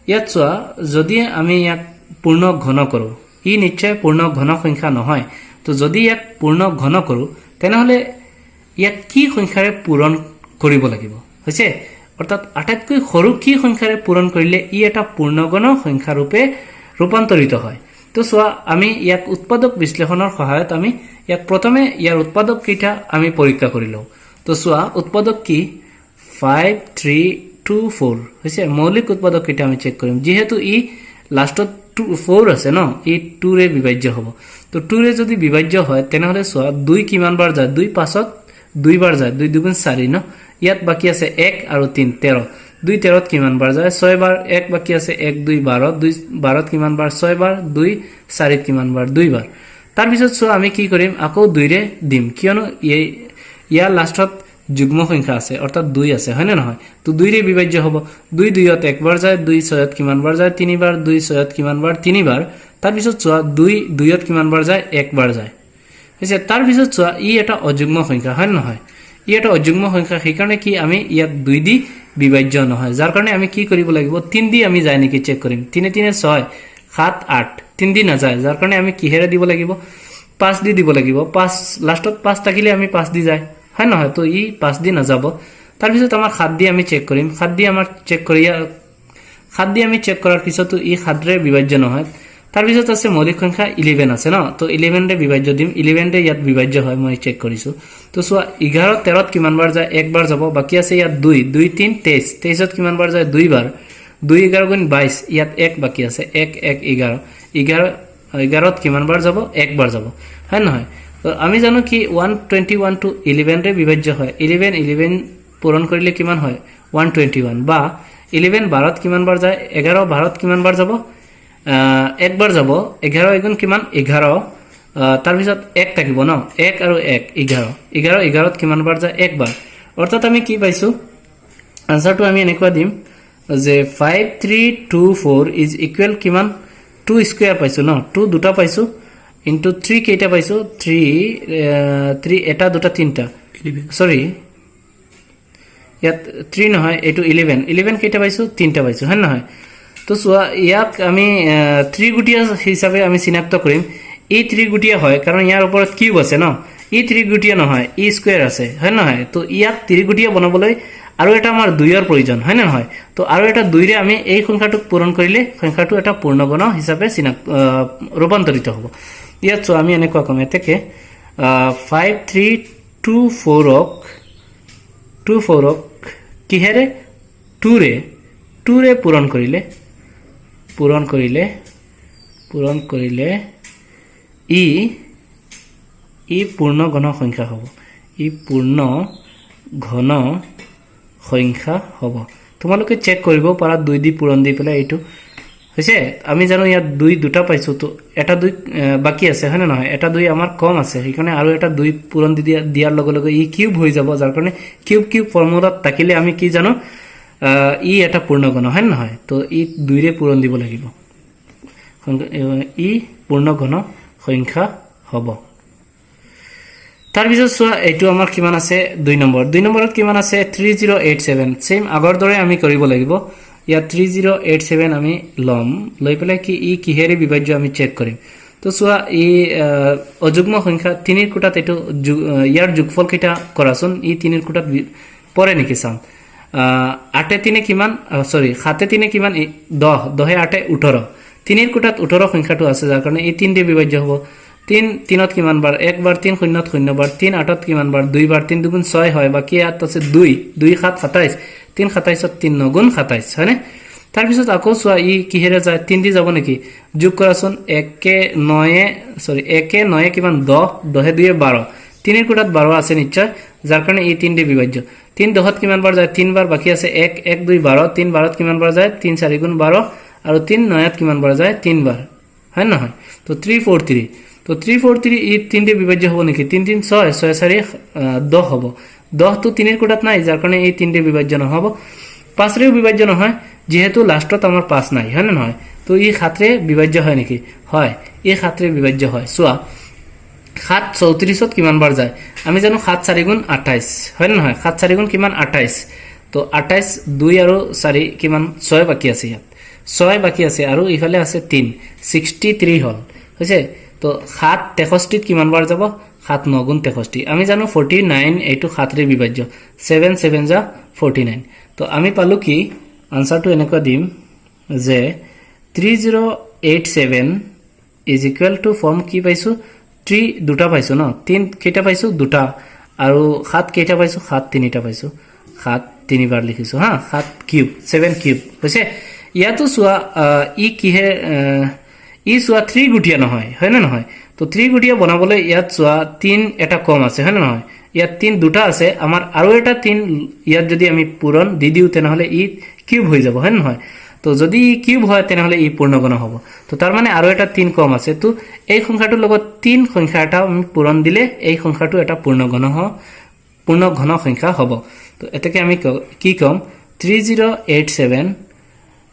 ইয়াত চোৱা যদি আমি ইয়াক পূৰ্ণ ঘন কৰো ই নিশ্চয় পূৰ্ণ ঘন সংখ্যা নহয় তো যদি ইয়াক পূৰ্ণ ঘন কৰো তেনেহলে ইয়াক কি সংখ্যাৰে পূৰণ কৰিব লাগিব হৈছে অৰ্থাৎ আটাইতকৈ সৰু কি সংখ্যাৰে পূৰণ কৰিলে ই এটা পূৰ্ণগণ সংখ্যা ৰূপে ৰূপান্তৰিত হয় তো চোৱা আমি ইয়াক উৎপাদক বিশ্লেষণৰ সহায়ত আমি ইয়াক প্ৰথমে ইয়াৰ উৎপাদক কেইটা আমি পৰীক্ষা কৰি লওঁ তো চোৱা উৎপাদক কি 5 3 2 4 হৈছে মৌলিক উৎপাদক কেইটা আমি চেক কৰিম যেহেতু ই লাষ্টত 4 আছে ন ই 2 ৰে বিভাজ্য হ'ব তো 2 ৰে যদি বিভাজ্য হয় তেনেহলে চোৱা 2 কিমান বাৰ যায় 2 পাছত 2 বাৰ যায় 2 দুগুণ 4 ন ইয়াত বাকি আছে 1 আৰু 3 13 2 13ত কিমান বাৰ যায় 6 বাৰ 1 বাকি আছে 1 2 12 2 12ত কিমান বাৰ 6 বাৰ 2 4ত কিমান বাৰ 2 বাৰ তাৰ পিছত চোৱা আমি কি কৰিম আকৌ 2 ৰে দিম কিয়নো ইয়াৰ লাষ্টত যুগ্ম সংখ্যা আছে অৰ্থাৎ 2 আছে হয় না নহয় তো 2 ৰে বিভাজ্য হ'ব 2 2ত এক বাৰ যায় 2 6ত কিমান বাৰ যায় 3 বাৰ 2 6ত কিমান বাৰ 3 বাৰ তাৰ পিছত চোৱা 2 2ত কিমান বাৰ যায় এক বাৰ যায় হৈছে তাৰ পিছত চোৱা ই এটা অযুগ্ম সংখ্যা হয় নহয় ই এটা অযুগ্ম সংখ্যা সেই কাৰণে কি আমি ইয়াক 2 দি বিভাজ্য নহয় যাৰ কাৰণে আমি কি কৰিব লাগিব 3 দি আমি যায় নেকি চেক কৰিম 3 3 6 7 8 3 দি না যায় যাৰ কাৰণে আমি কিহেৰে দিব লাগিব 5 দি দিব লাগিব 5 লাষ্টত 5 থাকিলে আমি 5 দি যায় হয় নহয় তো ই 5 দি না যাব তাৰ পিছত আমাৰ 7 দি আমি চেক কৰিম 7 দি আমাৰ চেক কৰিয়া 7 দি আমি চেক কৰাৰ পিছতো ই 7 ৰে বিভাজ্য নহয় তাৰ পিছত আছে মৌলিক সংখ্যা 11 আছে ন তো 11 ৰে বিভাজ্য দিম 11 ৰে ইয়াত বিভাজ্য হয় মই চেক কৰিছো তো চোৱা 11 13ত কিমান বাৰ যায় এক বাৰ যাব বাকি আছে ইয়াত 2 2 3 23 23ত কিমান বাৰ যায় 2 বাৰ 2 11 গুণ 22 ইয়াত 1 বাকি আছে 1 1 11 11ত কিমান বাৰ যাব এক বাৰ যাব হয় নহয় তো আমি জানো কি 121 টু 11 ৰে বিভাজ্য হয় 11 পূৰণ কৰিলে কিমান হয় 121 বা 11 12ত কিমান বাৰ যায় 11 12ত কিমান বাৰ যাব এক বাৰ যাব 11 এগুণ কিমান 11 তাৰ পিছত 1 থাকিব ন 1 আৰু 1 11 11 11ত কিমান বাৰ যায় এক বাৰ অৰ্থাৎ আমি কি পাইছো আনসাৰটো আমি এনেকুৱা দিম যে 5 3 2 4 ইজ ইকুৱেল কিমান 2 স্কয়াৰ পাইছো ন 2 দুটা পাইছো ইনটু 3 কেইটা পাইছো 3 এটা দুটা তিনটা সরি ইয়াত 3 নহয় এটো 11 11 কেইটা পাইছো তিনটা পাইছো হয় নহয় তো সোয়া ইয়াক আমি 3 গুটিয়া হিসাবে আমি চিনাক্ত কৰিম এই 3 গুটিয়া হয় কাৰণ ইয়াৰ ওপৰত কিউব আছে ন এই 3 গুটিয়া নহয় ই স্কয়াৰ আছে হয় নহয় তো ইয়াক 3 গুটিয়া বনাবলৈ আৰু এটা আমাৰ 2 ৰ প্ৰয়োজন হয় না নহয় তো আৰু এটা 2 ৰে আমি এই সংখ্যাটোক পূৰণ কৰিলে সংখ্যাটো এটা পূৰ্ণগণ হিচাপে ৰূপান্তৰিত হ'ব ইয়াত তো আমি এনেকুৱা কম এতেকে 5 3 2 4 ক কিহেৰে 2 ৰে পূৰণ কৰিলে ই পূৰ্ণ ঘন সংখ্যা হ'ব ই পূৰ্ণ ঘন সংখ্যা হ'ব তোমালোকে চেক কৰিব পাৰা 2 দি পূৰণ দি পেলাই এইটো হৈছে আমি জানো ইয়াত 2 দুটা পাইছো তো এটা 2 বাকি আছে হয় না নহয় এটা 2 আমাৰ কম আছে সেইকাৰণে আৰু এটা 2 পূৰণ দি দিয়াৰ লগে লগে ই কিউব হৈ যাব যাৰ কাৰণে কিউব ফৰ্মুলাত থাকিলে আমি কি জানো ই এটা পূৰ্ণগণ হয় না নহয় তো ই 2 ৰে পূৰণ দিব লাগিব ই পূৰ্ণগণ সংখ্যা হ'ব তাৰ পিছত সোয়া এটো আমাৰ কিমান আছে 2 নম্বৰত কিমান আছে 3087 সেম আগৰ দৰে আমি কৰিব লাগিব ইয়া 3087 আমি লম লৈ পেলাই কি ই কিহেৰে বিভাজ্য আমি চেক কৰিম তো সোয়া ই অযুগ্ম সংখ্যা 3 ৰ কোটাত এটো ইয়াৰ যোগফল কেটা কৰাচোন ই 3 ৰ কোটাত পৰে নেকি চাম 8 3 কিমান সৰি 7 3 কিমান 10 10 8 18 3 ৰ কোটাত 18 সংখ্যাটো আছে যাৰ কাৰণে এই 3 ৰে বিভাজ্য হ'ব 3 3ত কিমান বাৰ 1 বাৰ 3 0 0 বাৰ 3 8ত কিমান বাৰ 2 বাৰ 3 2 গুণ 6 হয় বাকি ইয়াত আছে 2 2 7 27 3 27ত 3 9 গুণ 27 হয়নে তাৰ পিছত আকৌ সোয়া ই কিহেৰে যায় 3 দি যাব নেকি যোগ কৰাচোন 1 কে 9 কিমান 10 10 2 12 3 ৰ কোটাত 12 আছে নিশ্চয় যাৰ কাৰণে এই 3 ৰে বিভাজ্য 3 10ত কিমান বাৰ যায় 3 বাৰ বাকি আছে 1 1 2 12 3 12ত কিমান বাৰ যায় 3 4 গুণ 12 আৰু 3 9ত কিমান বাৰ যায় 3 বাৰ হয় নহয় তো 343 তো 343 ই 3 ৰে বিভাজ্য হ'ব নেকি 3 3 6 6 4 10 হ'ব 10 তো 3 ৰ কোটাত নাই যাৰ কাৰণে এই 3 ৰে বিভাজ্য নহব 5 ৰে বিভাজ্য নহয় যেহেতু লাষ্টত আমাৰ 5 নাই হয় না নহয় তো ই 7 ৰে বিভাজ্য হয় নেকি হয় ই 7 ৰে বিভাজ্য হয় সোয়া 7 34ত কিমান বাৰ যায় আমি জানো 7 4 গুণ 28 হয় না নহয় 7 4 গুণ কিমান 28 তো 28 2 আৰু 4 কিমান 6 বাকি আছে ইয়াত 6 বাকি আছে আৰু ইফালে আছে 3 63 হল হৈছে তো 7 63ত কিমান বাৰ যাব 7 9 গুণ 63 আমি জানো 49 এইটো 7 ৰে বিভাজ্য 7 7 যা 49 তো আমি পালো কি আনসাৰটো এনেকুৱা দিম যে 3087 ইজ ইকুৱেল টু ফৰ্ম কি পাইছো 3 দুটা পাইছো ন 3 কেইটা পাইছো দুটা আৰু 7 কেইটা পাইছো 7 তিনিটা পাইছো 7 তিনিবাৰ লিখিছো হা 7 কিউব 7 কিউব হৈছে ইয়াতো সোয়া ই কিহে ই সোয়া 3 গুটিয়া নহয় হয় না নহয় তো 3 গুটিয়া বনাবলৈ ইয়াত সোয়া 3 এটা কম আছে হয় না নহয় ইয়াত 3 দুটা আছে আমাৰ আৰু এটা 3 ইয়াত যদি আমি পূৰণ দি দিও তেনেহলে ই কিউব হৈ যাব হয় না নহয় তো যদি কিউব হয় তেনেহলে ই পূৰ্ণগণ হ'ব তো তাৰ মানে আৰু এটা 3 কম আছে তো এই সংখ্যাটোৰ লগত 3 সংখ্যা এটা আমি পূৰণ দিলে এই সংখ্যাটো এটা পূৰ্ণগণ সংখ্যা হ'ব তো এটাকে আমি কি কম 3087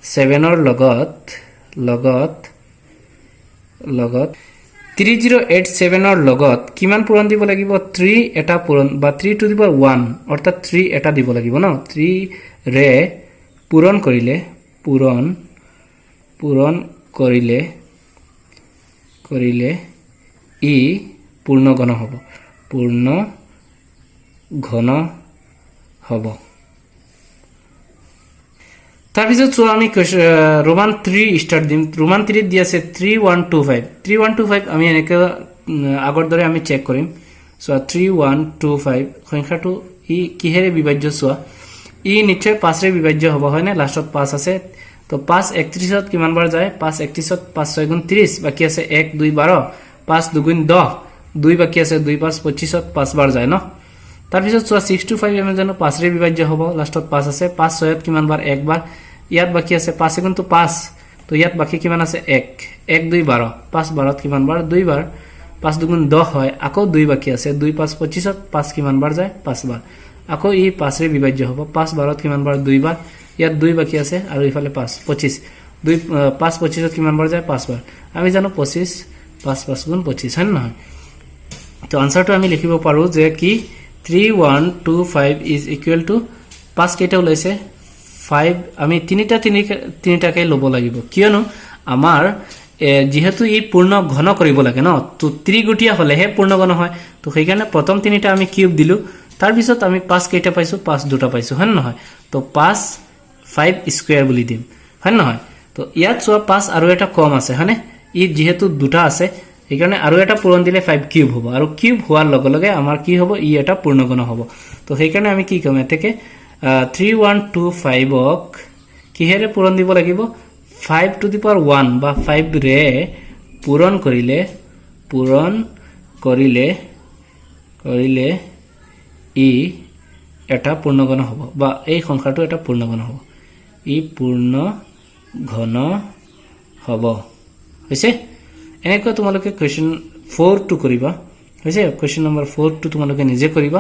7ৰ লগত 3087ৰ লগত কিমান পূৰণ দিব লাগিব 3 এটা পূৰণ বা 3 টু দি পাৱাৰ 1 অৰ্থাৎ 3 এটা দিব লাগিব ন 3 ৰে পূৰণ কৰিলে ই পূৰ্ণগণ হ'ব তাৰ পিছত চোৱা আমি ৰোমান 3 স্টাৰ্ট দিম ৰোমান 3 দি আছে 3125 আমি এনেকৈ আগৰ দৰে আমি চেক কৰিম চোৱা 3125 সংখ্যাটো ই কিহেৰে বিভাজ্য চোৱা ই নিশ্চয় 5 ৰে বিভাজ্য হ'ব হয় না লাষ্টত 5 আছে তো 5 31ত কিমান বাৰ যায় 5 31ত 5 6 গুণ 30 বাকি আছে 1 2 12 5 2 গুণ 10 2 বাকি আছে 2 5 25ত 5 বাৰ যায় ন তাৰ পিছত চোৱা 625 আমি জানো 5 ৰে বিভাজ্য হ'ব লাষ্টত 5 আছে 5 6ত কিমান বাৰ 1 বাৰ ইয়াত বাকি আছে 5 গুণ 5 তো ইয়াত বাকি কিমান আছে 1 1 2 12 5 12ত কিমান বাৰ 2 বাৰ 5 2 গুণ 10 হয় আকৌ 2 বাকি আছে 2 5 25ত 5 কিমান বাৰ যায় 5 বাৰ আকৌ ই 5 ৰে বিভাজ্য হ'ব 5 12ত কিমান বাৰ 2 বাৰ ইয়াত 2 বাকি আছে আৰু ইফালে 5 25 2 5 25 কিমান বাৰ যায় 5 বাৰ আমি জানো 25 5 5 গুণ 25 হয় নহয় তো আনসারটো আমি লিখিব পাৰো যে কি 3125 ইজ ইকুয়াল টু 5 কেইটা ওলাইছে 5 আমি তিনিটাকে লব লাগিব কিয়নো আমাৰ যেহেতু এই পূৰ্ণ ঘন কৰিব লাগে ন তো ত্ৰিগুটিয়া হলেহে পূৰ্ণ ঘন হয় তো সেইকাৰণে প্ৰথম তিনিটা আমি কিউব দিলো তাৰ পিছত আমি 5 কেইটা পাইছো 5 দুটা পাইছো হয় নহয় তো 5 5 স্কয়ার বুলি দিম হয় নহয় তো ইয়াত চোৱা 5 আৰু এটা কম আছে হয়নে ই যেহেতু দুটা আছে এইকাৰণে আৰু এটা পূৰণ দিলে 5 কিউব হ'ব আৰু কিউব হোৱাৰ লগে লগে আমাৰ কি হ'ব ই এটা পূৰ্ণঘন হ'ব তো সেইকাৰণে আমি কি কম এতেকে 3125 ক কিহেৰে পূৰণ দিব লাগিব 5 টু দি পাৱাৰ 1 বা 5 ৰে পূৰণ কৰিলে ই এটা পূৰ্ণঘন হ'ব বা এই সংখ্যাটো এটা পূৰ্ণঘন হ'ব ই পূৰ্ণঘন হ'ব হৈছে এনেকৈ তোমালোকে কোৱেশ্চন 4 টু কৰিবা হৈছে কোৱেশ্চন নম্বৰ 4 টু তোমালোকে নিজে কৰিবা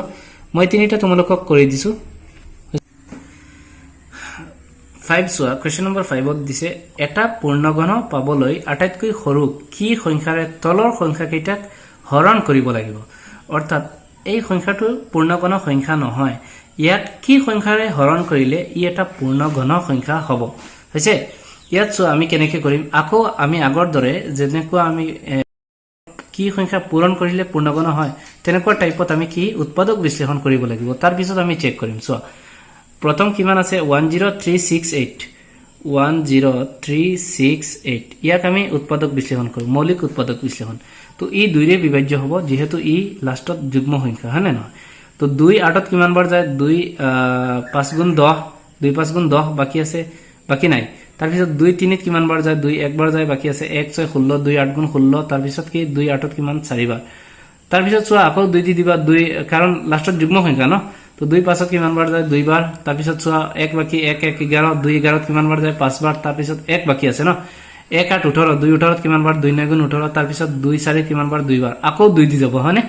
মই তিনিটা তোমালোকক কৰি দিছো 5 সোয়া কোৱেশ্চন নম্বৰ 5 ত দিছে এটা পূৰ্ণঘন পাবলৈ আটাইতকৈ সৰু কি সংখ্যাৰে তলৰ সংখ্যা কেইটাক হৰণ কৰিব লাগিব অৰ্থাৎ এই সংখ্যাটো পূৰ্ণঘন সংখ্যা নহয় ইয়াত কি সংখ্যাৰে হৰণ কৰিলে ই এটা পূৰ্ণঘন সংখ্যা হ'ব হৈছে ইয়াত সো আমি কেনেকৈ কৰিম আকৌ আমি আগৰ দৰে যেনেকৈ আমি কি সংখ্যা পূৰণ কৰিলে পূৰ্ণঘন হয় তেনেকুৱা টাইপত আমি কি উৎপাদক বিশ্লেষণ কৰিব লাগিব তাৰ পিছত আমি চেক কৰিম সো প্ৰথম কিমান আছে 10368 ইয়াক আমি উৎপাদক বিশ্লেষণ কৰো মৌলিক উৎপাদক বিশ্লেষণ তো ই দুইৰে বিভাজ্য হ'ব যেহেতু ই লাষ্টত যুগ্ম সংখ্যা হয় না তো 2 8ত কিমান বাৰ যায় 2 5 গুণ 10 2 5 গুণ 10 বাকি আছে বাকি নাই তাৰ পিছত 2 3 ত কিমান বাৰ যায় 2 1 বাৰ যায় বাকি আছে 1 6 16 2 8 গুণ 16 তাৰ পিছত কি 2 8ত কিমান 4 বাৰ তাৰ পিছত চোৱা আকৌ 2 দি দিবা 2 কাৰণ লাষ্টত যুগ্ম সংখ্যা ন তো 2 5ত কিমান বাৰ যায় 2 বাৰ তাৰ পিছত চোৱা 1 বাকি 1 1 11 2 11ত কিমান বাৰ যায় 5 বাৰ তাৰ পিছত 1 বাকি আছে ন 1 8 18 2 18ত কিমান বাৰ 2 9 গুণ 18 তাৰ পিছত 2 4 কিমান বাৰ 2 বাৰ আকৌ 2 দি যাব হয়নে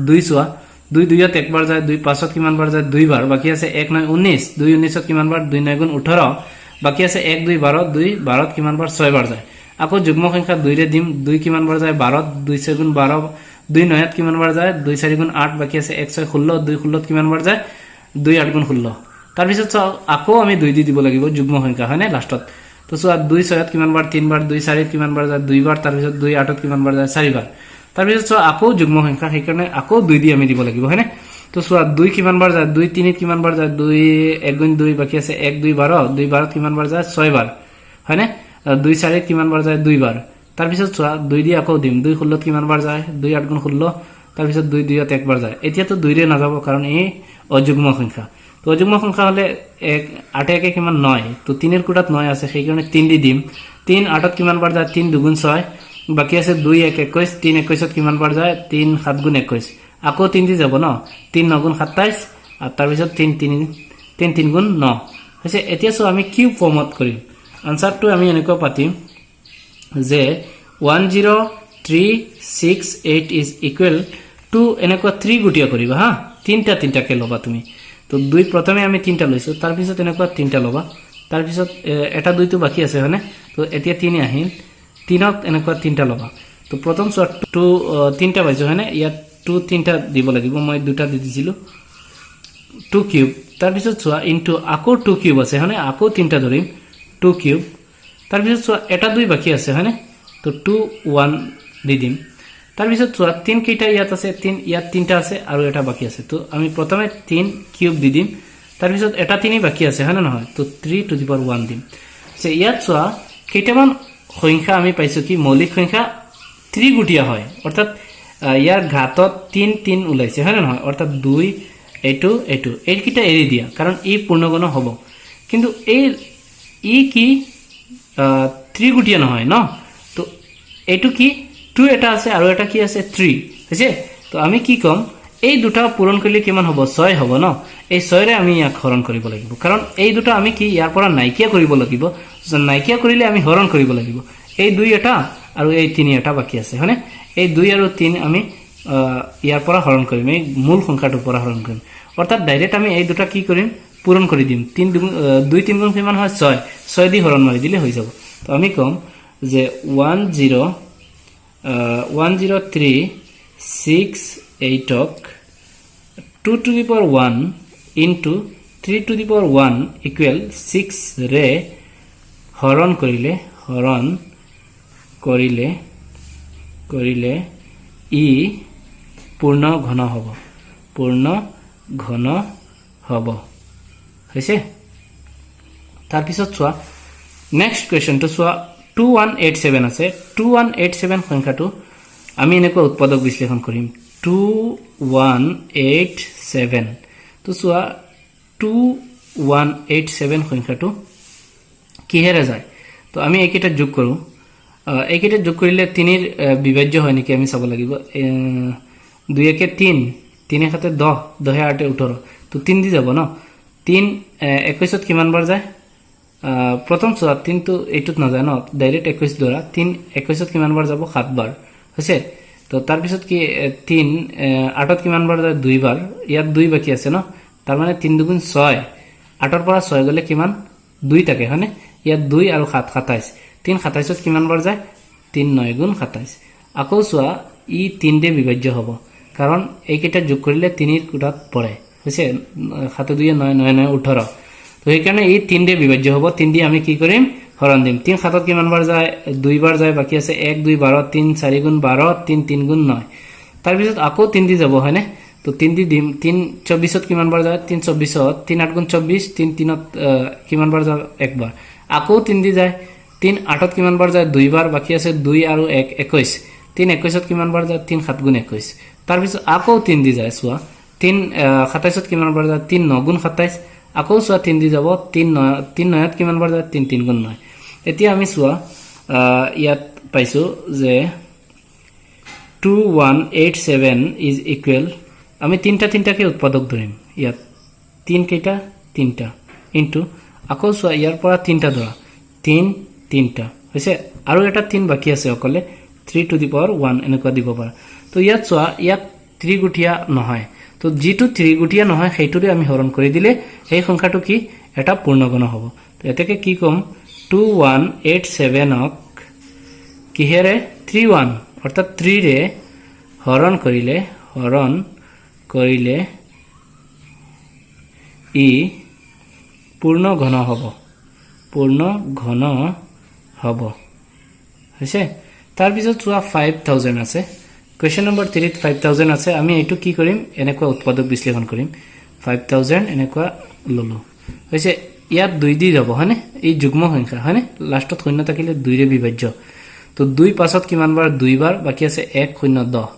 2 চোৱা 2 2ত এক বাৰ যায় 2 5ত কিমান বাৰ যায় 2 বাৰ বাকি আছে 1 9 19 2 19ত কিমান বাৰ 2 9 গুণ 18 বাকি আছে 1 2 12 2 12ত কিমান বাৰ 6 বাৰ যায় আকৌ যুগ্ম সংখ্যা 2 ৰে দিম 2 কিমান বাৰ যায় 12ত 2 6 গুণ 12 2 9ত কিমান বাৰ যায় 2 4 গুণ 8 বাকি আছে 1 6 16 2 16ত কিমান বাৰ যায় 2 8 গুণ 16 তাৰ পিছত আকৌ আমি 2 দি দিব লাগিব যুগ্ম সংখ্যা হয়নে লাষ্টত তো চোৱা 2 6ত কিমান বাৰ 3 বাৰ 2 4ত কিমান বাৰ যায় 2 বাৰ তাৰ পিছত 2 8ত কিমান বাৰ যায় 4 বাৰ তাৰ পিছত চোৱা আকৌ যুগ্ম সংখ্যা সেইকাৰণে আকৌ 2 দি আমি দিব লাগিব হয়নে তো চোৱা 2 কিমান বাৰ যায় 2 3 ত কিমান বাৰ যায় 2 1 গুণ 2 বাকি আছে 1 2 12 2 12ত কিমান বাৰ যায় 6 বাৰ হয়নে 2 4ত কিমান বাৰ যায় 2 বাৰ তাৰ পিছত চোৱা 2 দি আকৌ দিম 2 16ত কিমান বাৰ যায় 2 8 গুণ 16 তাৰ পিছত 2 2ত এক বাৰ যায় এতিয়া তো 2 ৰে নাযাব কাৰণ এই অযুগ্ম সংখ্যা তো অযুগ্ম সংখ্যা হলে 8 1 কিমান 9 তো 3 এর কোটাত 9 আছে সেই কারণে 3 দি দিম 3 8ত কিমান বাৰ যায় 3 2 গুণ 6 বাকি আছে 2 1 21 3 21ত কিমান বাৰ যায় 3 7 গুণ 21 আকৌ 3 দি যাব ন 3 9 গুণ 27 আর তাৰ পিছত 3 গুণ 9 হৈছে এতিয়া সো আমি কিউব ফৰ্মত কৰিম আনসারটো আমি এনেকৈ পাতিম যে 10368 ইজ ইকুয়াল টু এনেকৈ 3 গুটিয়া কৰিবা হা তিনটা কে লবা তুমি তো 2 প্ৰথমে আমি 3টা লৈছো তাৰ পিছত এনেকৈ 3টা লবা তাৰ পিছত এটা 2 তো বাকি আছে হয়নে তো এতিয়া 3 আহিল 3ত এনেকৈ 3টা লবা তো প্ৰথম সো 3টা পাইছো হয়নে ইয়াত 3টা দিব লাগিব মই দুটা দি দিছিলো 2 কিউব তাৰ পিছত চোৱা ইনটু আকৌ 2 কিউব আছে হয়নে আকৌ 3টা ধৰিম 2 কিউব তাৰ পিছত চোৱা এটা 2 বাকি আছে হয়নে তো 2 1 দি দিম তাৰ পিছত চোৱা 3 কেইটা ইয়াত আছে 3 ইয়াত 3টা আছে আৰু এটা বাকি আছে তো আমি প্ৰথমে 3 কিউব দি দিম তাৰ পিছত এটা 3 বাকি আছে হয়নে নহয় তো 3 টু দি পাৱাৰ 1 দিম সে ইয়াত চোৱা কেইটামান সংখ্যা আমি পাইছো কি মৌলিক সংখ্যা 3 গুটিয়া হয় অৰ্থাৎ ইয়াৰ ঘাতত 3 3 ওলাইছে হয়নে নহয় অৰ্থাৎ 2 এইটো এই কিটা এৰি দিয়া কাৰণ ই পূৰ্ণঘন হ'ব কিন্তু ই কি 3 গুটিয়া নহয় ন তো এইটো কি 2 এটা আছে আৰু এটা কি আছে 3 হৈছে তো আমি কি কম এই দুটা পূৰণ কৰিলে কিমান হ'ব 6 হ'ব ন এই 6 ৰে আমি ইয়াক হৰণ কৰিব লাগিব কাৰণ এই দুটা আমি কি ইয়াৰ পৰা নাইকিয়া কৰিব লাগিব নাইকিয়া কৰিলে আমি হৰণ কৰিব লাগিব এই 2 এটা আৰু এই 3 এটা বাকি আছে হয়নে এই 2 আৰু 3 আমি ইয়াৰ পৰা হৰণ কৰিম এই মূল সংখ্যাটোৰ পৰা হৰণ কৰিম অৰ্থাৎ ডাইৰেক্ট আমি এই দুটা কি কৰিম পূৰণ কৰি দিম 2 3 গুণ কিমান হয় 6 6 দি হৰণ মাৰি দিলে হৈ যাব তো আমি কম যে 10368 ক 2 to the power 1 into 3 to the power 1 equal 6 ৰে হৰণ কৰিলে ই পূৰ্ণ ঘন হ'ব হৈছে তাৰ পিছত চোৱা নেক্সট কোৱেশ্চনটো চোৱা 2187 আছে 2187 সংখ্যাটো আমি এনেকৈ উৎপাদক বিশ্লেষণ কৰিম 2187 তো চোৱা 2187 সংখ্যাটো কিহেৰে যায় তো আমি এইকেইটা যোগ কৰো এইকেইটা যোগ কৰিলে 3 ৰ বিভাজ্য হয় নেকি আমি চাব লাগিব 2 একে 3 3 একে 10 10 8 18 তো 3 দি যাব ন 3 21 ত কিমান বাৰ যায় প্ৰথম চোৱা 3 তো এইটোত না যায় ন ডাইৰেক্ট 21 দ্বাৰা 3 21 ত কিমান বাৰ যাব 7 বাৰ হৈছে তো তাৰ পিছত কি 3 8 ত কিমান বাৰ যায় 2 বাৰ ইয়াত 2 বাকি আছে ন তাৰ মানে 3 দুগুণ 6 8 ৰ পৰা 6 গলে কিমান 2 থাকে হয়নে ইয়াত 2 আৰু 7 27 3 27 ত কিমান বাৰ যায় 3 9 গুণ 27 আকৌ চোৱা ই 3 দে বিভাজ্য হ'ব কাৰণ এইকেইটা যোগ কৰিলে 3 ৰ কোটাত পৰে হৈছে 7 2 9 9 9 18 তো এই কাৰণে এই 3 দে বিভাজ্য হ'ব 3 দি আমি কি কৰিম হৰণ দিম 3 7 ত কিমান বাৰ যায় 2 বাৰ যায় বাকি আছে 1 2 12 3 4 গুণ 12 3 3 গুণ 9 তাৰ পিছত আকৌ 3 দি যাব হয়নে তো 3 দি দিম 3 24 ত কিমান বাৰ যায় 3 24 ত 3 8 গুণ 24 3 3 ত কিমান বাৰ যায় এক বাৰ আকৌ 3 দি যায় 3 8 ত কিমান বাৰ যায় 2 বাৰ বাকি আছে 2 আৰু 1 21 3 21 ত কিমান বাৰ যায় 3 7 গুণ 21 তাৰ পিছত আকৌ 3 দি যায় চোৱা 3 27 ত কিমান বাৰ যায় 3 9 গুণ 27 আকৌ চোৱা 3 দি যাব 3 9 ত কিমান বাৰ যায় 3 3 গুণ 9 এতিয়া আমি চোৱা ইয়াত পাইছো যে 2187 is equal আমি তিনটা কে উৎপাদক ধৰিম ইয়াত 3 কেইটা 3টা ইনটু আকৌ চোৱা ইয়াৰ পৰা 3টা ধৰা 3টা হৈছে আৰু এটা 3 বাকি আছে অকলে 3 to the power 1 এনেকুৱা দিব পাৰা তো ইয়াত চোৱা ইয়াত 3 গুটিয়া নহয় তো যেটো 3 গুটিয়া নহয় সেইটোৰে আমি হৰণ কৰি দিলে এই সংখ্যাটো কি এটা পূৰ্ণঘন হ'ব তো এতেকে কি কম 2187 ক কিহেৰে 31 অৰ্থাৎ 3 ৰে হৰণ কৰিলে ই পূৰ্ণ ঘন হ'ব হৈছে তাৰ পিছত চোৱা 5000 আছে কোৱেশ্চন নম্বৰ 3 ত 5000 আছে আমি এইটো কি কৰিম এনেকুৱা উৎপাদক বিশ্লেষণ কৰিম 5000 এনেকুৱা ললো হৈছে ইয়াত 2 দি যাব হয়নে এই যুগ্ম সংখ্যা হয়নে লাষ্টত শূন্য থাকিলে 2 ৰে বিভাজ্য তো 2 5 ত কিমান বাৰ 2 বাৰ বাকি আছে 1 0 10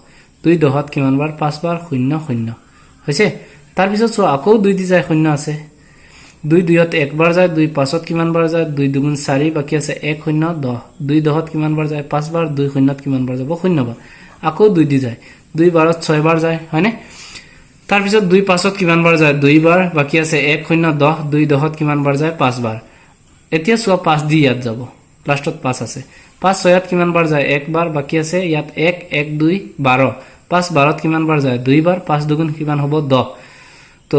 2 10 ত কিমান বাৰ 5 বাৰ 0 0 হৈছে তাৰ পিছত চোৱা আকৌ 2 দি যায় 0 আছে 2 2 ত এক বাৰ যায় 2 5 ত কিমান বাৰ যায় 2 2 4 বাকি আছে 1 0 10 2 10 ত কিমান বাৰ যায় 5 বাৰ 2 0 ত কিমান বাৰ যাব 0 বাৰ আকৌ 2 দি যায় 2 12 ত 6 বাৰ যায় হয়নে তাৰ পিছত 2 5 ত কিমান বাৰ যায় 2 বাৰ বাকি আছে 1 0 10 2 10 ত কিমান বাৰ যায় 5 বাৰ এতিয়া চোৱা 5 দি ইয়াত যাব লাষ্টত 5 আছে 5 6 ত কিমান বাৰ যায় 1 বাৰ বাকি আছে ইয়াত 1 1 2 12 5 12 ত কিমান বাৰ যায় 2 বাৰ 5 দুগুণ কিমান হ'ব 10 তো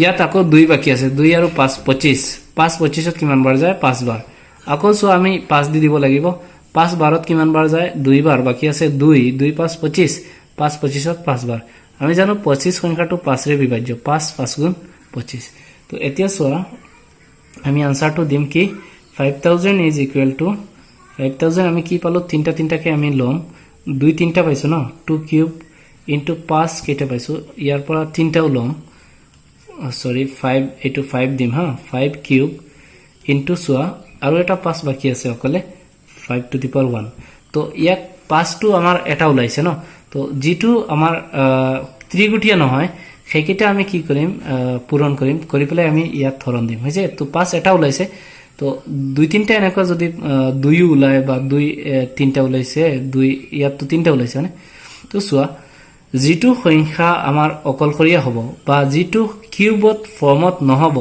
ইয়াত আকৌ 2 বাকি আছে 2 আৰু 5 25 5 25 ত কিমান বাৰ যায় 5 বাৰ আকৌ চোৱা আমি 5 দি দিব লাগিব 5 12 ত কিমান বাৰ যায় 2 বাৰ বাকি আছে 2 2 5 25 5 25 ত 5 বাৰ আমি জানো 25 সংখ্যাটো 5 ৰে বিভাজ্য 5 5 গুণ 25 তো এতিয়া চোৱা আমি আনসাৰটো দিম কি 5000 is equal to 5000 আমি কি পালো তিনটা কে আমি লম 2 3টা পাইছো ন 2 কিউব into 5 কেইটা পাইছো ইয়াৰ পৰা তিনটাও লম সৰি 5 এইটো 5 দিম হা 5 কিউব into চোৱা আৰু এটা 5 বাকি আছে অকলে 5 to the power 1 তো ইয়াত 5 টো আমাৰ এটা ওলাইছে ন তো যেটো আমাৰ ত্ৰিগুটিয়া নহয় সেইকেইটা আমি কি কৰিম পূৰণ কৰিম কৰি পেলাই আমি ইয়াত হৰণ দিম হৈছে তো 5 এটা ওলাইছে তো 2 3টা এনেকুৱা যদি 2 ওলাই বা 2 3টা ওলাইছে 2 ইয়াত তো 3টা ওলাইছে মানে তো চোৱা যেটো সংখ্যা আমাৰ অকলশৰীয়া হ'ব বা যেটো কিউবত ফৰ্মত নহব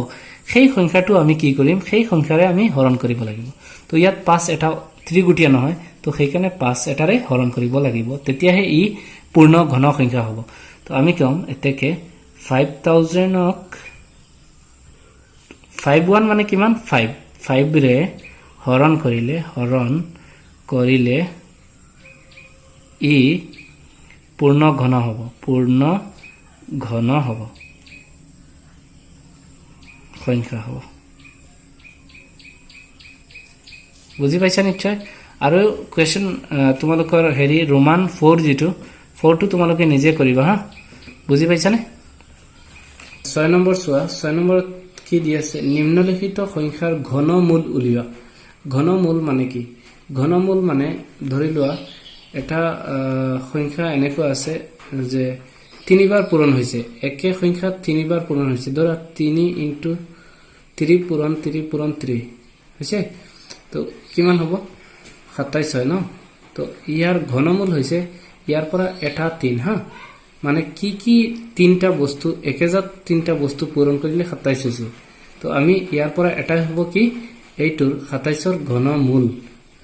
সেই সংখ্যাটো আমি কি কৰিম সেই সংখ্যাৰে আমি হৰণ কৰিব লাগিব তো ইয়াত 5 এটা ত্ৰিগুটিয়া নহয় তো সেইকাৰণে 5 এটাৰে হৰণ কৰিব লাগিব তেতিয়াহে ই পূৰ্ণ ঘন সংখ্যা হ'ব তো আমি কম এতেকে 5000 ক 5 1 মানে কিমান 5 5 ৰে হৰণ কৰিলে ই পূৰ্ণ ঘন হ'ব সংখ্যা হ'ব বুজি পাইছা নিশ্চয় আৰু কোৱেশ্চন তোমালোকৰ হেৰি ৰোমান 4 যেটো 4 টো তোমালোকে নিজে কৰিবা হা বুজি পাইছানে 6 নম্বৰ চোৱা 6 নম্বৰত কি দি আছে নিম্নলিখিত সংখ্যাৰ ঘনমূল উলিওৱা ঘনমূল মানে কি ঘনমূল মানে ধৰি লোৱা এটা সংখ্যা এনেকুৱা আছে যে 3 বাৰ পূৰণ হৈছে একে সংখ্যা 3 বাৰ পূৰণ হৈছে ধৰা 3 * 3 পূৰণ 3 পূৰণ 3 হৈছে তো কিমান হ'ব 27 হয় ন তো ইয়াৰ ঘনমূল হৈছে ইয়াৰ পৰা এটা 3 হা মানে কি তিনটা বস্তু একেজাত তিনটা বস্তু পূৰণ কৰিলে 27 হৈছে তো আমি ইয়াৰ পৰা এটা হ'ব কি এইটোৰ 27 ৰ ঘনমূল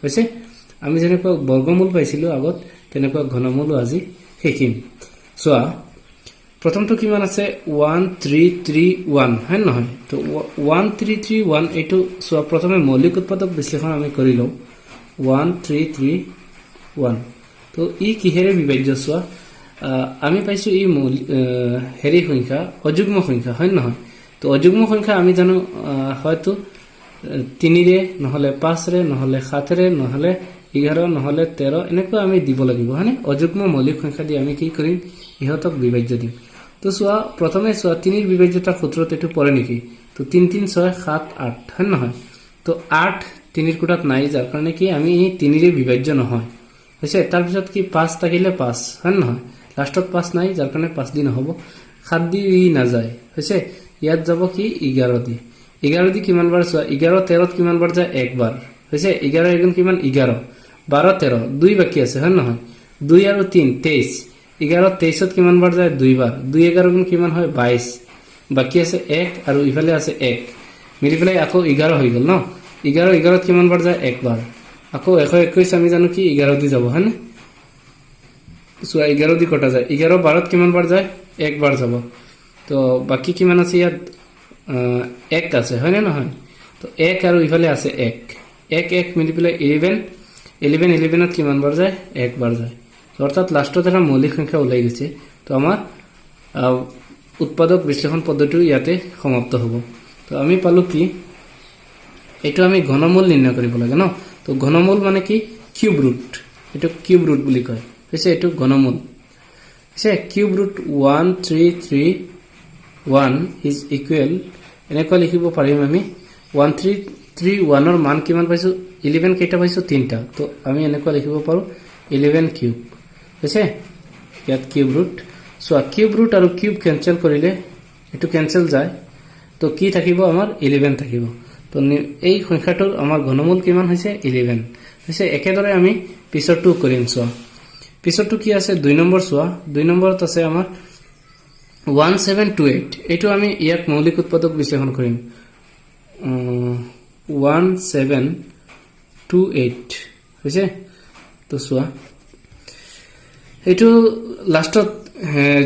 হৈছে আমি যেনেকৈ বৰ্গমূল পাইছিলো আগত তেনেকৈ ঘনমূল আজি শিকিম চোৱা প্ৰথমটো কিমান আছে 1331 হয় নহয় তো 1331 এইটো চোৱা প্ৰথমে মৌলিক উৎপাদক বিশ্লেষণ আমি কৰি লওঁ 1331 তো ই কিহেৰে বিভাজ্য চোৱা আমি পাইছো ই হেৰি সংখ্যা অযুগ্ম সংখ্যা হয় নহয় তো অযুগ্ম সংখ্যা আমি জানো হয়তো 3 ৰে নহলে 5 ৰে নহলে 7 ৰে নহলে 11 নহলে 13 এনেকৈ আমি দিব লাগিব হয়নে অযুগ্ম মৌলিক সংখ্যা দি আমি কি কৰিম ইহতক বিভাজ্য দিম তো চোৱা প্ৰথমে চোৱা 3 ৰ বিভাজ্যতা সূত্ৰত এটো পৰে নেকি তো 3 3 6 7 8 হয় নহয় তো 8 3 ৰ কোটাত নাই যাৰ কাৰণে কি আমি 3 ৰে বিভাজ্য নহয় হৈছে তাৰ পিছত কি 5 থাকিলে 5 হয় নহয় লাষ্টত 5 নাই যাৰ কাৰণে 5 দি নহব 7 দি না যায় হৈছে ইয়াত যাব কি 11 দি 11 দি কিমান বাৰ চোৱা 11 13 ত কিমান বাৰ যায় একবাৰ হৈছে 11 এগুণ কিমান 11 12 13 দুই বাকি আছে হয় নহয় 2 আৰু 3 23 11 23 ত কিমান বাৰ যায় দুইবাৰ 2 11 গুণ কিমান হয় 22 বাকি আছে 1 আৰু ইফালে আছে 1 মিলি পেলাই আকৌ 11 হৈ গল ন 11 11 ত কিমান বাৰ যায় একবাৰ আকৌ 121 আমি জানো কি 11 দি যাব হয়নে চোৱা 11 দি কটা যায় 11 12 ত কিমান বাৰ যায় একবাৰ যাব তো বাকি কিমান আছে ইয়াত 1 আছে হয় না নহয় তো 1 আৰু ইফালে আছে 1 1 মিলি পেলাই 11 11 ত কিমান বাৰ যায় একবাৰ যায় অৰ্থাৎ লাষ্টত এটা মৌলিক সংখ্যা ওলাই গৈছে তো আমাৰ উৎপাদক বিশ্লেষণ পদ্ধতিটো ইয়াতে সমাপ্ত হ'ব তো আমি পালো কি এটো আমি ঘনমূল নিৰ্ণয় কৰিব লাগে ন তো ঘনমূল মানে কি কিউব ৰুট এটো কিউব ৰুট বুলি কয় হৈছে এটো ঘনমূল হৈছে কিউব ৰুট 1331 ইজ ইকুৱেল এনেকৈ লিখিব পাৰিম আমি 1331 ৰ মান কিমান পাইছো 11 কেইটা পাইছো 3টা তো আমি এনেকৈ লিখিব পাৰো 11 কিউব হৈছে ইয়াত cube root so cube root আৰু কিউব কেনসেল কৰিলে এটো কেনসেল যায় তো কি থাকিব আমাৰ 11 থাকিব তো এই সংখ্যাটোৰ আমাৰ ঘনমূল কিমান হৈছে 11 হৈছে একেদৰে আমি পিছৰটো কৰিম সো পিছৰটো কি আছে 2 নম্বৰ চোৱা 2 নম্বৰত আছে আমাৰ 1728 এটো আমি ইয়াক মৌলিক উৎপাদক বিশ্লেষণ কৰিম 1728 হৈছে তো চোৱা এটো লাষ্টত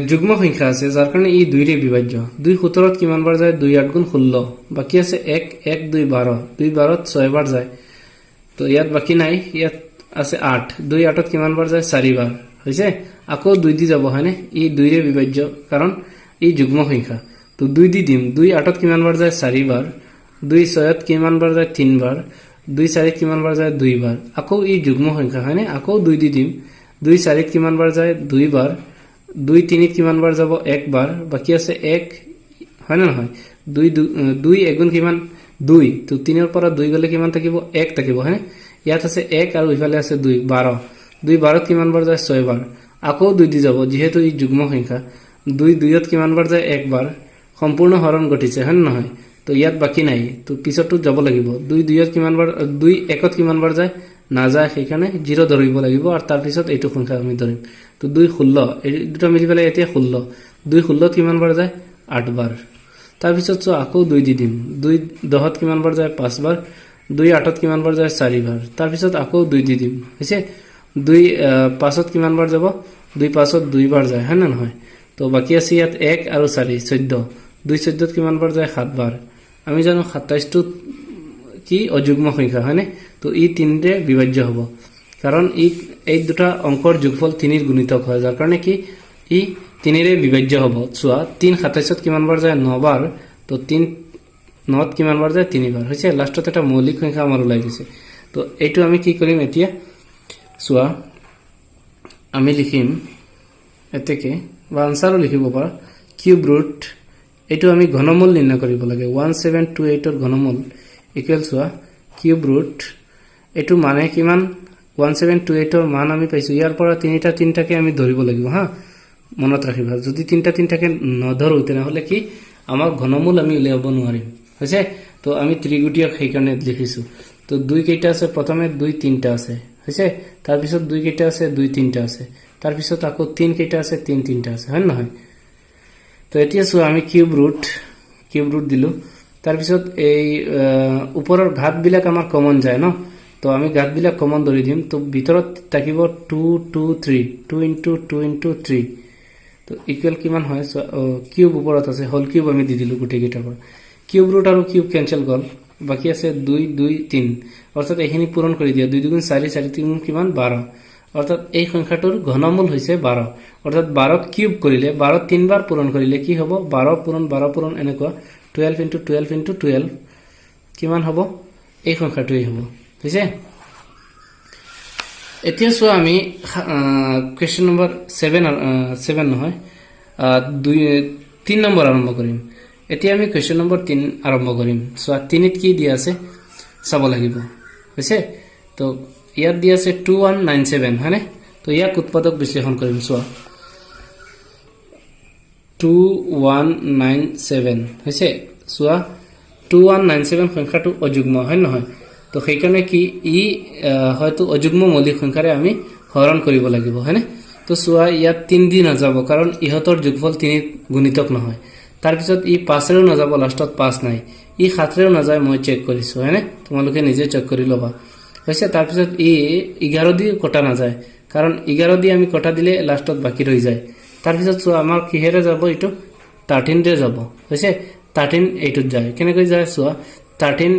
যুগ্ম সংখ্যা আছে যাৰ কাৰণে ই 2 ৰে বিভাজ্য 2 17 ত কিমান বাৰ যায় 2 8 গুণ 16 বাকি আছে 1 1 2 12 2 12 ত 6 বাৰ যায় তো ইয়াত বাকি নাই ইয়াত আছে 8 2 8 ত কিমান বাৰ যায় 4 বাৰ হৈছে আকৌ 2 দি যাব হয়নে ই 2 ৰে বিভাজ্য কাৰণ ই যুগ্ম সংখ্যা তো 2 দি দিম 2 8 ত কিমান বাৰ যায় 4 বাৰ 2 6 ত কিমান বাৰ যায় 3 বাৰ 2 4 ত কিমান বাৰ যায় 2 বাৰ আকৌ ই যুগ্ম সংখ্যা হয়নে আকৌ 2 দি দিম 2 4 ত কিমান বাৰ যায় 2 বাৰ 2 3 ত কিমান বাৰ যাব 1 বাৰ বাকি আছে 1 হয় না নহয় 2 এগুণ কিমান 2 তো 3 ৰ পৰা 2 গলে কিমান থাকিব 1 থাকিব হয়নে ইয়াত আছে 1 আৰু ইফালে আছে 2 12 2 12 ত কিমান বাৰ যায় 6 বাৰ আকৌ 2 দি যাব যেহেতু ই যুগ্ম সংখ্যা 2 2 ত কিমান বাৰ যায় 1 বাৰ সম্পূৰ্ণ হৰণ ঘটিছে হয় নহয় তো ইয়াত বাকি নাই তো পিছৰটো যাব লাগিব 2 2 ত কিমান বাৰ 2 1 ত কিমান বাৰ যায় না যায় সেইকাৰণে 0 ধৰিব লাগিব আৰু তাৰ পিছত এইটো সংখ্যা আমি ধৰিম তো 2 16 এই দুটা মিলি পেলাই এতিয়া 16 2 16 ত কিমান বাৰ যায় 8 বাৰ তাৰ পিছত আকৌ 2 দি দিম 2 10 ত কিমান বাৰ যায় 5 বাৰ 2 8 ত কিমান বাৰ যায় 4 বাৰ তাৰ পিছত আকৌ 2 দি দিম হৈছে 2 5 ত কিমান বাৰ যাব 2 5 ত 2 বাৰ যায় হয় না নহয় তো বাকি আছে ইয়াত 1 আৰু 4 14 2 14 ত কিমান বাৰ যায় 7 বাৰ আমি জানো 27টো কি অযুগ্ম সংখ্যা হয়নে তো ই 3ৰে বিভাজ্য হ'ব কাৰণ এই দুটা অংকৰ যোগফল 3ৰ গুণিতক হয় যাৰ কাৰণে কি ই 3ৰে বিভাজ্য হ'ব চোৱা 3 27ত কিমান বাৰ যায় 9 বাৰ তো 3 9ত কিমান বাৰ যায় 3 বাৰ হৈছে লাষ্টত এটা মৌলিক সংখ্যা আমাৰ ওলাই গৈছে তো এইটো আমি কি কৰিম এতিয়া চোৱা আমি লিখিম এতেকে বা আনসাৰও লিখিব পাৰা কিউব ৰুট এইটো আমি ঘনমূল নিৰ্ণয় কৰিব লাগে 1728 ৰ ঘনমূল ইকুৱেল চোৱা কিউব ৰুট এইটো মানে কিমান 1728 ৰ মান আমি পাইছো ইয়াৰ পৰা তিনিটাকে আমি ধৰিব লাগিব হা মনত ৰাখিবা যদি তিনিটাকে নধৰো তেনেহলে কি আমাৰ ঘনমূল আমি উলিয়াব নোৱাৰিম হৈছে তো আমি ত্ৰিগুটিয়ক সেইকাৰণে লিখিছো তো দুই কেইটা আছে প্ৰথমে 2 3টা আছে হৈছে তাৰ পিছত 2 কেইটা আছে 2 3টা আছে তাৰ পিছত আকৌ 3 কেইটা আছে 3 3টা আছে হয় নহয় তো এতিয়া চোৱা আমি কিউব ৰুট দিলো তাৰ পিছত এই ওপৰৰ ঘাত বিলাক আমাৰ কমন যায় ন তো আমি ঘাত বিলাক কমন ধৰি দিম তো ভিতৰত থাকিব 2 2 3 2 into 2 into 3 তো ইকুৱেল কিমান হয় কিউব ওপৰত আছে হোল কিউব আমি দি দিলো গুটি কেইটাৰ পৰা কিউব ৰুট আৰু কিউব কেনসেল গল বাকি আছে 2 2 3 অৰ্থাৎ এইখিনি পূৰণ কৰি দিয়া 2 2 4 4 3 কিমান 12 অৰ্থাৎ এই সংখ্যাটোৰ ঘনমূল হৈছে 12 অৰ্থাৎ 12 কিউব কৰিলে 12 তিনবাৰ পূৰণ কৰিলে কি হ'ব 12 পূৰণ এনেকুৱা 12 into 12 into 12 কিমান হ'ব এই সংখ্যাটোই হ'ব বুজিছে এতিয়া সো আমি কোৱেশ্চন নম্বৰ 7 নহয় 3 নম্বৰ আৰম্ভ কৰিম এতিয়া আমি কোৱেশ্চন নম্বৰ 3 আৰম্ভ কৰিম সো 3 ত কি দিয়া আছে চাব লাগিব বুজিছে তো ইয়াত দিয়া আছে 2197 হয়নে তো ইয়াক উৎপাদক বিশ্লেষণ কৰিম চোৱা 2197 হৈছে চোৱা 2197 সংখ্যাটো অযুগ্ম হয় নহয় তো সেইকাৰণে কি ই হয়তো অযুগ্ম মৌলিক সংখ্যাৰে আমি হৰণ কৰিব লাগিব হয়নে তো চোৱা ইয়াত 3 দি নাযাব কাৰণ ইহতৰ যোগফল 3 গুণিতক নহয় তাৰ পিছত ই 5 ৰেও নাযাব লাষ্টত 5 নাই ই 7 ৰেও নাযায় মই চেক কৰিছো হয়নে তোমালোকে নিজে চেক কৰি লবা হৈছে তাৰ পিছত ই 11 দি কটা নাযায় কাৰণ 11 দি আমি কটা দিলে লাষ্টত বাকি ৰৈ যায় তাৰ পিছত চোৱা আমাৰ কিহেৰে যাব এটো 13 ৰে যাব হৈছে 13 এইটোত যায় কেনেকৈ যায় চোৱা 13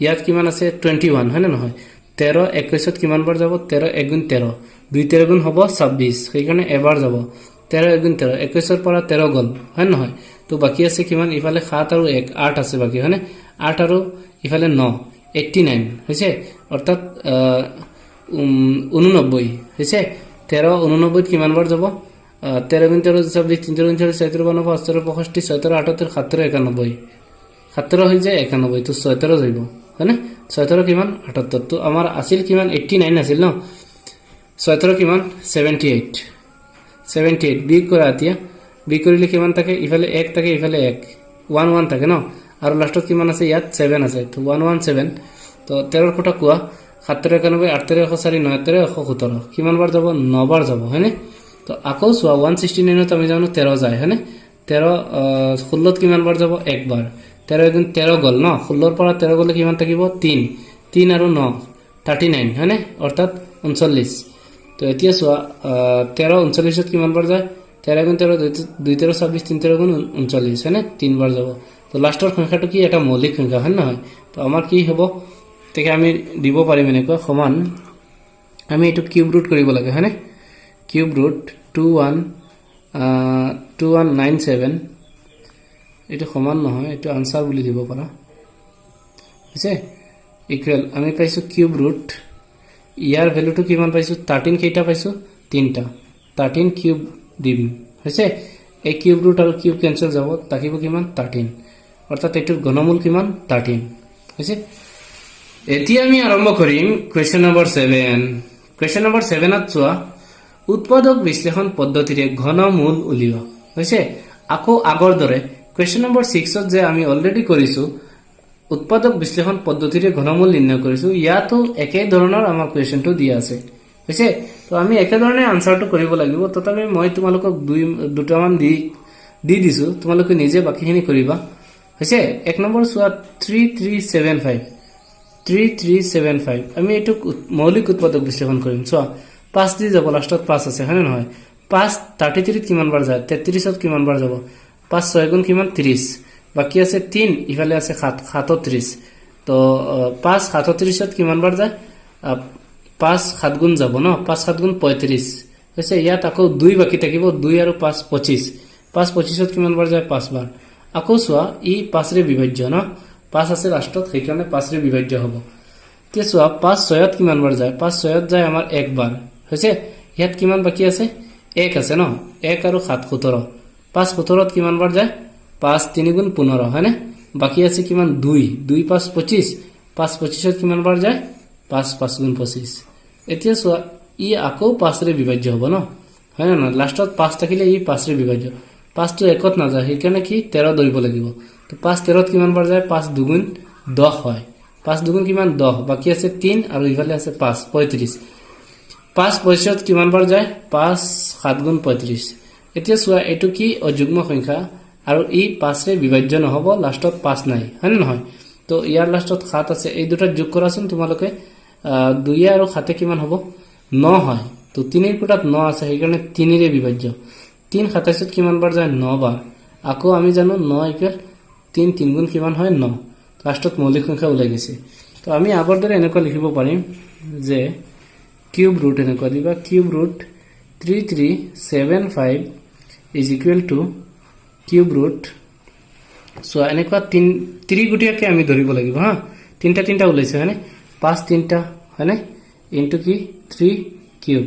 ইয়াত কিমান আছে 21 হয় না নহয় 13 21ত কিমান বাৰ যাব 13 1 গুণ 13 2 13 গুণ হ'ব 26 সেইকাৰণে এবাৰ যাব 13 1 গুণ 13 21ৰ পৰা 13 গল হয় নহয় তো বাকি আছে কিমান ইফালে 7 আৰু 1 8 আছে বাকি হয়নে 8 আৰু ইফালে 9 89 হৈছে অৰ্থাৎ 89 হৈছে 13 89 কিমান বাৰ যাব 13 গুণ 13 26 3 গুণ 4 17 52 65 17 78 17 91 17 হৈ যায় 91 তো 17 যাব হয়নে 17 কিমান 78 তো আমাৰ আছিল কিমান 89 আছিল ন 17 কিমান 78 বি কৰা এতিয়া বি কৰিলে কিমান থাকে ইফালে 1 থাকে ইফালে 1 1 1 থাকে ন আৰু লাষ্টত কিমান আছে ইয়াত 7 আছে তো 117 তো 13 কোটা কোৱা 17 91 8 104 9 117 কিমান বাৰ যাব 9 বাৰ যাব হয়নে তো আকৌ চোৱা 169 ত আমি জানো 13 যায় হয়নে 13 16 কিমান বাৰ যাব এক বাৰ 13 গুণ 13 গল ন 16 ৰ পৰা 13 গলে কিমান থাকিব 3 আৰু 9 39 হয়নে অৰ্থাৎ 39 তো এতিয়া চোৱা 13 39 ত কিমান বাৰ যায় 13 গুণ 13 2 13 26 3 13 গুণ 39 হয়নে 3 বাৰ যাব তো লাষ্টৰ সংখ্যাটো কি এটা মৌলিক সংখ্যা হয় নহয় তো আমাৰ কি হ'ব তেকে আমি দিব পাৰিম এনেকৈ সমান আমি এটো কিউব ৰুট কৰিব লাগে হয়নে কিউব ৰুট 2197 এটো সমান নহয় এটো আনসাৰ বুলি দিব পাৰা হৈছে ইকুৱেল আমি পাইছো কিউব ৰুট ইয়াৰ ভ্যালুটো কিমান পাইছো 13 কেইটা পাইছো 3টা 13 কিউব দিম হৈছে এই কিউব ৰুট আৰু কিউব কেনসেল যাব থাকিব কিমান 13 অৰ্থাৎ এটোৰ ঘনমূল কিমান 13 হৈছে এতিয়া আমি আৰম্ভ কৰিম কোৱেশ্চন নম্বৰ 7 কোৱেশ্চন নম্বৰ 7 ত চোৱা উৎপাদক বিশ্লেষণ পদ্ধতিৰে ঘনমূল উলিওৱা হৈছে আকৌ আগৰ দৰে কোৱেশ্চন নম্বৰ 6 ত যে আমি অলৰেডি কৰিছো উৎপাদক বিশ্লেষণ পদ্ধতিৰে ঘনমূল নিৰ্ণয় কৰিছো ইয়াতো একে ধৰণৰ আমাৰ কোৱেশ্চনটো দিয়া আছে হৈছে তো আমি একে ধৰণে আনসাৰটো কৰিব লাগিব তথাপি মই তোমালোকক দুটামান দি দিছো তোমালোকে নিজে বাকিখিনি কৰিবা হৈছে এক নম্বৰ চোৱা 3375 আমি এটো মৌলিক উৎপাদক বিশ্লেষণ কৰিম চোৱা 5 দি যাব লাষ্টত 5 আছে হয় নহয় 5 33 ত কিমান বাৰ যায় 33 ত কিমান বাৰ যাব 5 6 গুণ কিমান 30 বাকি আছে 3 ইফালে আছে 7 37 তো 5 37ত কিমান বাৰ যায় 5 7 গুণ যাব ন 5 7 গুণ 35 হৈছে ইয়াত আকৌ 2 বাকি থাকিব 2 আৰু 5 25 5 25ত কিমান বাৰ যায় 5 বাৰ আকৌ চোৱা ই 5 ৰে বিভাজ্য ন 5 আছে লাষ্টত সেইকাৰণে 5 ৰে বিভাজ্য হ'ব তে চোৱা 5 6ত কিমান বাৰ যায় 5 6ত যায় আমাৰ 1 বাৰ হৈছে ইয়াত কিমান বাকি আছে 1 আছে ন 1 আৰু 7 17 5 17ত কিমান বাৰ যায় 5 3 গুণ 15 হয় না বাকি আছে কিমান 2 2 5 25 5 25ত কিমান বাৰ যায় 5 5 গুণ 25 এতিয়া চোৱা ই আকৌ 5 ৰে বিভাজ্য হ'ব ন হয় না লাষ্টত 5 থাকিলে ই 5 ৰে বিভাজ্য 5 টো একত না যায় সেইকাৰণে কি 13 ধৰিব লাগিব তো 5 13ত কিমান বাৰ যায় 5 2 গুণ 10 হয় 5 2 গুণ কিমান 10 বাকি আছে 3 আৰু ইফালে আছে 5 35 5 25ত কিমান বাৰ যায় 5 7 গুণ 35 এতিয়া চোৱা এটো কি অযুগ্ম সংখ্যা আৰু ই 5 ৰে বিভাজ্য নহব লাষ্টত 5 নাই হয় নহয় তো ইয়াৰ লাষ্টত 7 আছে এই দুটা যোগ কৰাচোন তোমালোকে 2 আৰু 7 কিমান হ'ব 9 হয় তো 3 ৰ কোটাত 9 আছে সেইকাৰণে 3 ৰে বিভাজ্য 3 27ত কিমান বাৰ যায় 9 বাৰ আকৌ আমি জানো 9 ইকুৱেল 3 3 গুণ কিমান হয় 9 লাষ্টত মৌলিক সংখ্যা ওলাই গৈছে তো আমি আগৰ দৰে এনেকুৱা লিখিব পাৰিম যে কিউব ৰুট এনেকুৱা দিবা cube root 3375 is equal to cube root so এনেকুৱা 3 গুটিয়াকে আমি ধৰিব লাগিব হা তিনটা ওলাইছে হয়নে 5 তিনটা হয়নে ইনটু কি 3 কিউব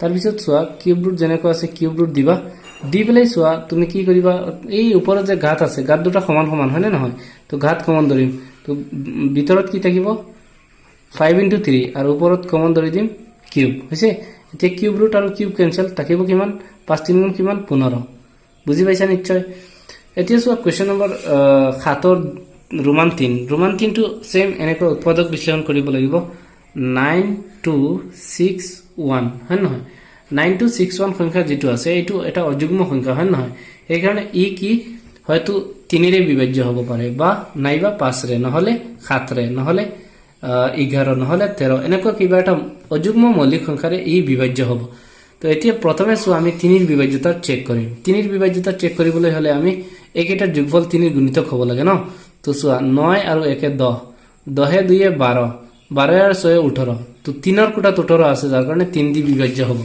তাৰ পিছত সোয়া কিউব ৰুট যেনেকুৱা আছে কিউব ৰুট দিবা দি পেলাই সোয়া তুমি কি কৰিবা এই ওপৰত যে ঘাত আছে ঘাত দুটা সমান সমান হয়নে নহয় তো ঘাত কমন ধৰিম তো ভিতৰত কি থাকিব 5 into 3 আৰু ওপৰত কমন ধৰি দিম কিউব হৈছে এতিয়া কিউব ৰুট আৰু কিউব কেনসেল থাকিব কিমান 5 3 গুণ কিমান 15 বুজি পাইছা নিশ্চয় এতিয়া চোৱা কোৱেশ্চন নম্বৰ 7 ৰ ৰোমান 3 টো সেম এনেকৈ উৎপাদক বিশ্লেষণ কৰিব লাগিব 9261 হয় নহয় 9261 সংখ্যা যেটো আছে এটো এটা অযুগ্ম সংখ্যা হয় নহয় এই কাৰণে ই কি হয়তো 3 ৰে বিভাজ্য হ'ব পাৰে বা নাইবা 5 ৰে নহলে 7 ৰে নহলে 11 নহলে 13 এনেকুৱা কিবা এটা অযুগ্ম মৌলিক সংখ্যাৰে ই বিভাজ্য হ'ব তো এতিয়া প্ৰথমে সো আমি 3 ৰ বিভাজ্যতা চেক কৰিম 3 ৰ বিভাজ্যতা চেক কৰিবলৈ হলে আমি একেটাৰ যোগফল 3 ৰ গুণিতক হ'ব লাগে ন তো সোয়া 9 আৰু 1 10 10 2 12 12 আৰু 6 18 তো 3 ৰ কোটা 18 আছে যাৰ কাৰণে 3 দি বিভাজ্য হ'ব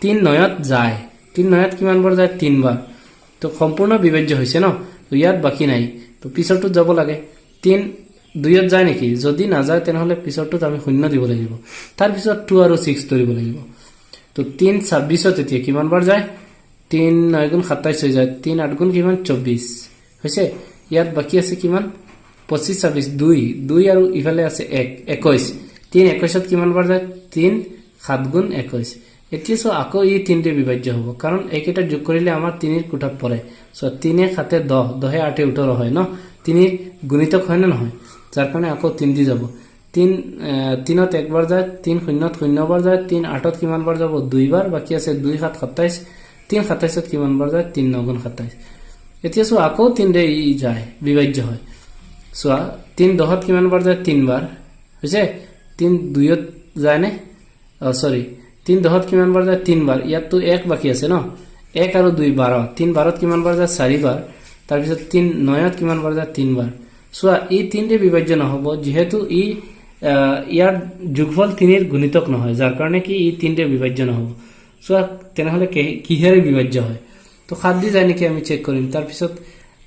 3 9ত যায় 3 9ত কিমান বাৰ যায় 3 বাৰ তো সম্পূৰ্ণ বিভাজ্য হৈছে ন তো ইয়াত বাকি নাই তো পিছৰটো যাব লাগে 3 2ত যায় নেকি যদি না যায় তেনেহলে পিছৰটোত আমি শূন্য দিব লাগিব তাৰ পিছত 2 আৰু 6 ধৰিব লাগিব তো 3 26ত এতিয়া কিমান বাৰ যায় 3 9 গুণ 27 হৈ যায় 3 8 গুণ কিমান 24 হৈছে ইয়াত বাকি আছে কিমান 25 26 2 আৰু ইফালে আছে 1 21 3 21ত কিমান বাৰ যায় 3 7 গুণ 21 এতিয়া সো আকৌ ই 3 ৰে বিভাজ্য হ'ব কাৰণ একেটা যোগ কৰিলে আমাৰ 3 ৰ কোঠাত পৰে সো 3 7 10 10 8 18 হয় ন 3 গুণিতক হয় না নহয় যাৰ কাৰণে আকৌ 3 দি যাব 3ত একবাৰ যায় 3 0ত 0 বাৰ যায় 3 8ত কিমান বাৰ যাব 2 বাৰ বাকি আছে 2 7 27 3 27ত কিমান বাৰ যায় 3 9 গুণ 27 এতিয়া সো আকৌ 3 ৰে ই যায় বিভাজ্য হয় সো 3 10ত কিমান বাৰ যায় 3 বাৰ হৈছে 3 2ত যায় নে সৰি 3 10ত কিমান বাৰ যায় 3 বাৰ ইয়াত তো 1 বাকি আছে ন 1 আৰু 2 12 3 12ত কিমান বাৰ যায় 4 বাৰ তাৰ পিছত 3 9ত কিমান বাৰ যায় 3 বাৰ সোয়া ই 3 ৰে বিভাজ্য নহব যেহেতু ই ইয়াৰ যোগফল 3 ৰ গুণিতক নহয় যাৰ কাৰণে কি ই 3 ৰে বিভাজ্য নহব সোয়া তেনেহলে কিহেৰে বিভাজ্য হয় তো 7 দি যায় নেকি আমি চেক কৰিম তাৰ পিছত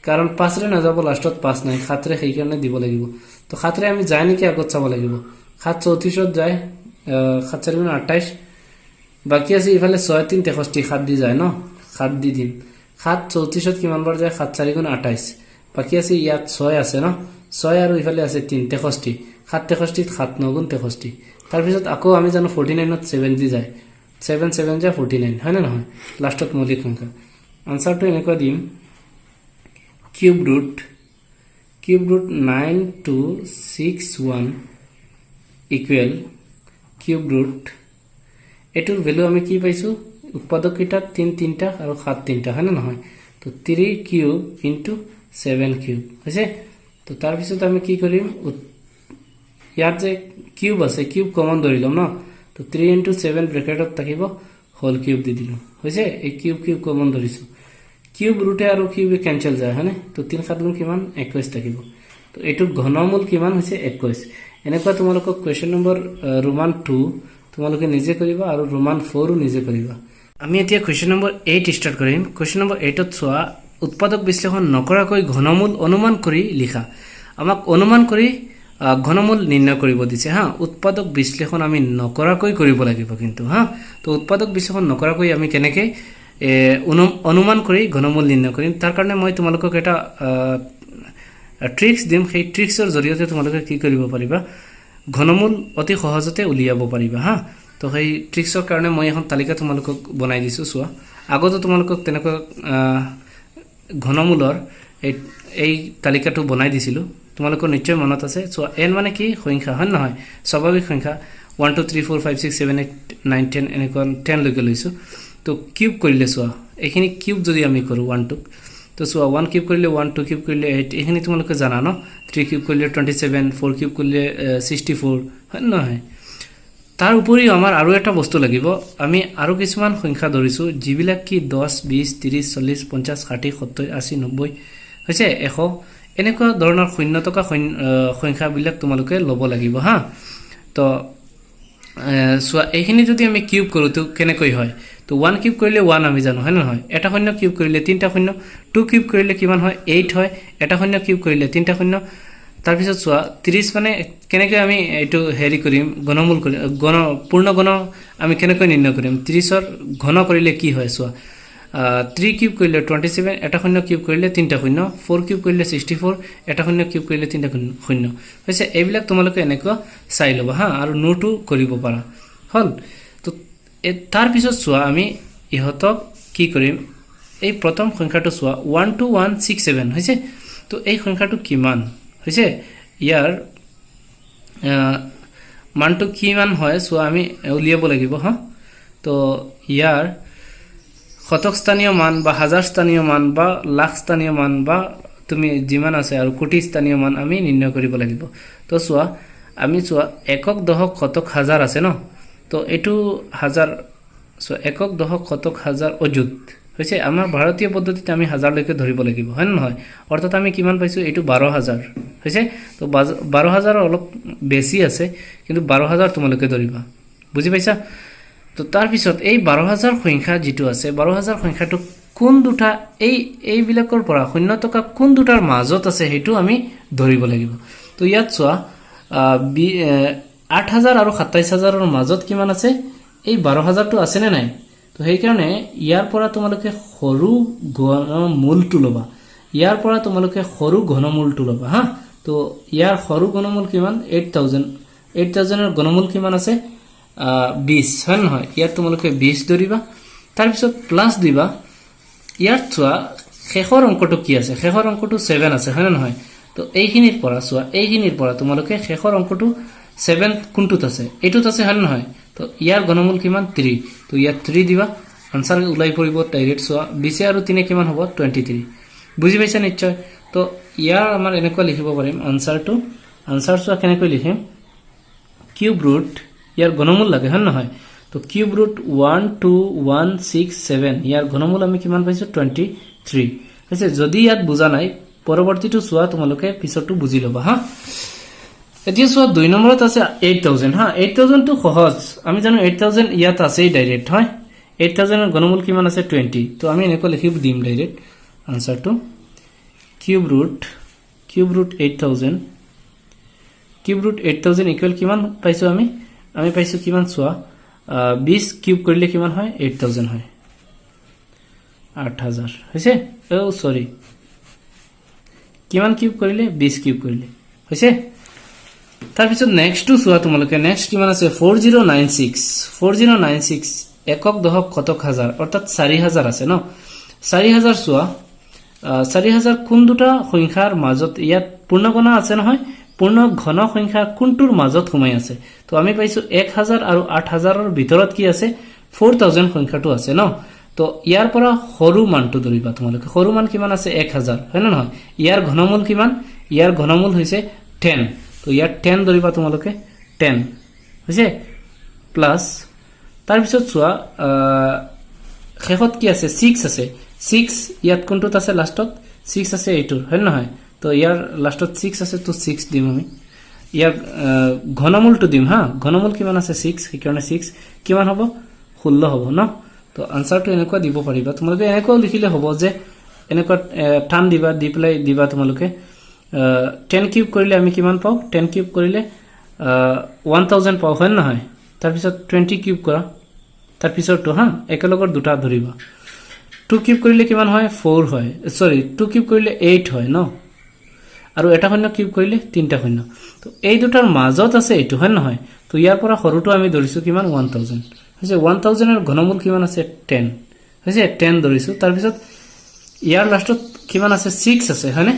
কাৰণ 5 ৰে না যাব লাষ্টত 5 নাই 7 ৰে সেই কাৰণে দিব লাগিব তো 7 ৰে আমি যায় নেকি আগত চাব লাগিব 7 34ত যায় 7 4 গুণ 28 বাকি আছে ইফালে 6 3 63 7 দি যায় ন 7 দি দিম 7 34ত কিমান বাৰ যায় 7 4 গুণ 28 বাকি আছে ইয়াত 6 আছে ন 6 আৰু ইফালে আছে 3 63 7 63 7 9 গুণ 63 তাৰ পিছত আকৌ আমি জানো 49ত 7 দি যায় 7 7 যায় 49 হয় না নহয় লাষ্টত মৌলিক সংখ্যা আনসাৰটো এনেকুৱা দিম cube root 9261 equal cube root এটোৰ ভ্যালু আমি কি পাইছো উৎপাদক কিটা 3 3টা আৰু 7 3টা হয় না নহয় তো 3 কিউব ইনটু 7 কিউব হৈছে তো তাৰ পিছত আমি কি কৰিম ইয়াত যে কিউব আছে কিউব কমন ধৰি লম ন তো 3 into 7 ব্ৰেকেটত থাকিব হোল কিউব দি দিলো হৈছে এই কিউব কিউব কমন ধৰিছো কিউব ৰুটে আৰু কিউবে কেনচেল যায় হয়নে তো 3 7 গুণ কিমান 21 থাকিব তো এইটো ঘনমূল কিমান হৈছে 21 এনেকুৱা তোমালোকক কোৱেশ্চন নম্বৰ ৰোমান 2 তোমালোকে নিজে কৰিবা আৰু ৰোমান 4 ও নিজে কৰিবা আমি এতিয়া কোৱেশ্চন নম্বৰ 8 ষ্টাৰ্ট কৰিম কোৱেশ্চন নম্বৰ 8 ত চোৱা উৎপাদক বিশ্লেষণ নকৰাকৈ ঘনমূল অনুমান কৰি লিখা আমাক অনুমান কৰি ঘনমূল নিৰ্ণয় কৰিব দিছে হা উৎপাদক বিশ্লেষণ আমি নকৰাকৈ কৰিব লাগিব কিন্তু হা তো উৎপাদক বিশ্লেষণ নকৰাকৈ আমি কেনেকৈ অনুমান কৰি ঘনমূল নিৰ্ণয় কৰিম তাৰ কাৰণে মই তোমালোকক এটা ট্ৰিক্স দিম সেই ট্ৰিক্সৰ জৰিয়তে তোমালোকে কি কৰিব পাৰিবা ঘনমূল অতি সহজতে উলিয়াব পাৰিবা হা তো সেই ট্ৰিক্সৰ কাৰণে মই এখন তালিকা তোমালোকক বনাই দিছো চোৱা আগতে তোমালোকক তেনেকৈ ঘনমূলৰ এই তালিকাটো বনাই দিছিলো তোমালোকৰ নিশ্চয় মনত আছে চোৱা n মানে কি সংখ্যা হয় নহয় স্বাভাৱিক সংখ্যা 1 2 3 4 5 6 7 8 9 10 এনেকুৱা 10 লৈকে লৈছো তো কিউব কৰিলে চোৱা এইখিনি কিউব যদি আমি কৰো 1 2 তো চোৱা 1 কিউব কৰিলে 1 2 কিউব কৰিলে 8 এইখিনি তোমালোকে জানা ন 3 কিউব কৰিলে 27 4 কিউব কৰিলে 64 হয় নহয় তাৰ উপৰিও আমাৰ আৰু এটা বস্তু লাগিব আমি আৰু কিছুমান সংখ্যা ধৰিছো যিবিলাক কি 10 20 30 40 50 60 70 80 90 হৈছে 100 এনেকুৱা ধৰণৰ শূন্য টকা সংখ্যাবিলাক তোমালোকে ল'ব লাগিব হা তো সো এইখিনি যদি আমি কিউব কৰো তো কেনেকৈ হয় তো 1 কিউব কৰিলে 1 আমি জানো হয় নহয় এটা শূন্য কিউব কৰিলে তিনটা শূন্য 2 কিউব কৰিলে কিমান হয় 8 হয় এটা শূন্য কিউব কৰিলে তিনটা শূন্য তাৰ পিছত চোৱা 30 মানে কেনেকৈ আমি এটো হেৰি কৰিম ঘনমূল কৰিম পূৰ্ণ ঘন আমি কেনেকৈ নিৰ্ণয় কৰিম 30 ৰ ঘন কৰিলে কি হয় চোৱা 3 কিউব কৰিলে 27 এটা শূন্য কিউব কৰিলে তিনটা শূন্য 4 কিউব কৰিলে 64 এটা শূন্য কিউব কৰিলে তিনটা শূন্য হৈছে এইবিলাক তোমালোকে এনেকুৱা চাই লবা হা আৰু নোটও কৰিব পাৰা হল তো তাৰ পিছত চোৱা আমি ইহতক কি কৰিম এই প্ৰথম সংখ্যাটো চোৱা 12167 হৈছে তো এই সংখ্যাটো কিমান হৈছে ইয়াৰ মানটো কিমান হয় চোৱা আমি উলিয়াব লাগিব হা তো ইয়াৰ শতক স্থানীয় মান বা হাজাৰ স্থানীয় মান বা লাখ স্থানীয় মান বা তুমি যিমান আছে আৰু কোটি স্থানীয় মান আমি নিৰ্ণয় কৰিব লাগিব তো চোৱা আমি চোৱা একক দশক শতক হাজাৰ আছে ন তো এটো হাজাৰ চোৱা একক দশক শতক হাজাৰ অযুত হৈছে আমাৰ ভাৰতীয় পদ্ধতিতে আমি হাজাৰ লৈকে ধৰিব লাগিব হয় নহয় অৰ্থাৎ আমি কিমান পাইছো এটো 12000 হৈছে তো 12000 অলপ বেছি আছে কিন্তু 12000 তোমালোকে ধৰিবা বুজি পাইছা তো তাৰ পিছত এই 12000 সংখ্যা যেটো আছে 12000 সংখ্যাটো কোন দুটা এই বিলাকৰ পৰা শূন্য টকা কোন দুটাৰ মাজত আছে হেতু আমি ধৰিব লাগিব তো ইয়াত চোৱা 8000 আৰু 27000 ৰ মাজত কিমান আছে এই 12000 টো আছে নে নাই তো সেই কাৰণে ইয়াৰ পৰা তোমালোকে সৰু ঘনমূলটো লবা ইয়াৰ পৰা তোমালোকে সৰু ঘনমূলটো লবা হা তো ইয়াৰ সৰু ঘনমূল কিমান 8000 ৰ ঘনমূল কিমান আছে 20 হয় নহয় ইয়াত তোমালোকে 20 ধৰিবা তাৰ পিছত প্লাস দিবা ইয়াত চোৱা শেষৰ অংকটো কি আছে শেষৰ অংকটো 7 আছে হয় নহয় তো এইখিনিৰ পৰা চোৱা এইখিনিৰ পৰা তোমালোকে শেষৰ অংকটো 7 কোনটোত আছে এটোত আছে হয় নহয় তো ইয়াৰ ঘনমূল কিমান 3 তো ইয়াত 3 দিবা আনসাৰ উলাই পৰিব ডাইৰেক্ট চোৱা 20 আৰু 3 কিমান হ'ব 23 বুজি পাইছা নিশ্চয় তো ইয়াৰ আমাৰ এনেকুৱা লিখিব পাৰিম আনসাৰ চোৱা কেনেকৈ লিখিম কিউব ৰুট ইয়াৰ ঘনমূল লাগে হয় নহয় তো কিউব ৰুট 12167 ইয়াৰ ঘনমূল আমি কিমান পাইছো 23 হৈছে যদি ইয়াত বুজা নাই পৰৱৰ্তীটো চোৱা তোমালোকে পিছৰটো বুজি লবা হা এতিয়া চোৱা 2 নম্বৰত আছে 8000 হা 8000 টো সহজ আমি জানো 8000 ইয়াত আছে ডাইৰেক্ট হয় 8000 এৰ ঘনমূল কিমান আছে 20 তো আমি এনেকৈ লিখিব দিম ডাইৰেক্ট আনসাৰটো কিউব ৰুট 8000 ইকুয়াল কিমান পাইছো আমি পাইছো কিমান চোৱা 20 কিউব কৰিলে কিমান হয় 8000 হয় 8000 হৈছে ও সৰি কিমান কিউব কৰিলে 20 কিউব কৰিলে হৈছে তাৰ পিছত নেক্সট চোৱা তোমালোকে নেক্সট কিমান আছে 4096 একক দশক শতক হাজাৰ অৰ্থাৎ 4000 আছে ন 4000 চোৱা 4000 কোন দুটা সংখ্যাৰ মাজত ইয়াত পূৰ্ণ গণনা আছে নহয় পূৰ্ণ ঘন সংখ্যা কোনটোৰ মাজত সোমাই আছে তো আমি পাইছো 1000 আৰু 8000 ৰ ভিতৰত কি আছে 4000 সংখ্যাটো আছে ন তো ইয়াৰ পৰা সৰু মানটো ধৰিবা তোমালোকে সৰু মান কিমান আছে 1000 হয় না নহয় ইয়াৰ ঘনমূল কিমান ইয়াৰ ঘনমূল হৈছে 10 তো ইয়াৰ 10 ধৰিবা তোমালোকে 10 হৈছে প্লাস তাৰ পিছত চোৱা শেষত কি আছে 6 আছে 6 ইয়াত কোনটোত আছে লাষ্টত 6 আছে এইটোৰ হয় নহয় তো ইয়াৰ লাষ্টত 6 আছে তো 6 দিম আমি ইয়াৰ ঘনমূলটো দিম হা ঘনমূল কিমান আছে 6 সেইকাৰণে 6 কিমান হ'ব 16 হ'ব ন তো আনসাৰটো এনেকুৱা দিব পাৰিবা তোমালোকে এনেকুৱা লিখিলে হ'ব যে এনেকুৱা টান দিবা দি প্লাই দিবা তোমালোকে 10 কিউব কৰিলে আমি কিমান পাও 10 কিউব কৰিলে 1000 পাও হয় নহয় তাৰ পিছত 20 কিউব কৰা তাৰ পিছৰটো হা একেলগৰ দুটা ধৰিবা 2 কিউব কৰিলে কিমান হয় 4 হয় সৰি 2 কিউব কৰিলে 8 হয় ন আৰু এটা শূন্য কিউব কৰিলে তিনটা শূন্য তো এই দুটাৰ মাজত আছে এইটো হয় নহয় তো ইয়াৰ পৰা সৰুটো আমি ধৰিছো কিমান 1000 হৈছে 1000 এৰ ঘনমূল কিমান আছে 10 হৈছে 10 ধৰিছো তাৰ পিছত ইয়াৰ লাষ্টত কিমান আছে 6 আছে হয়নে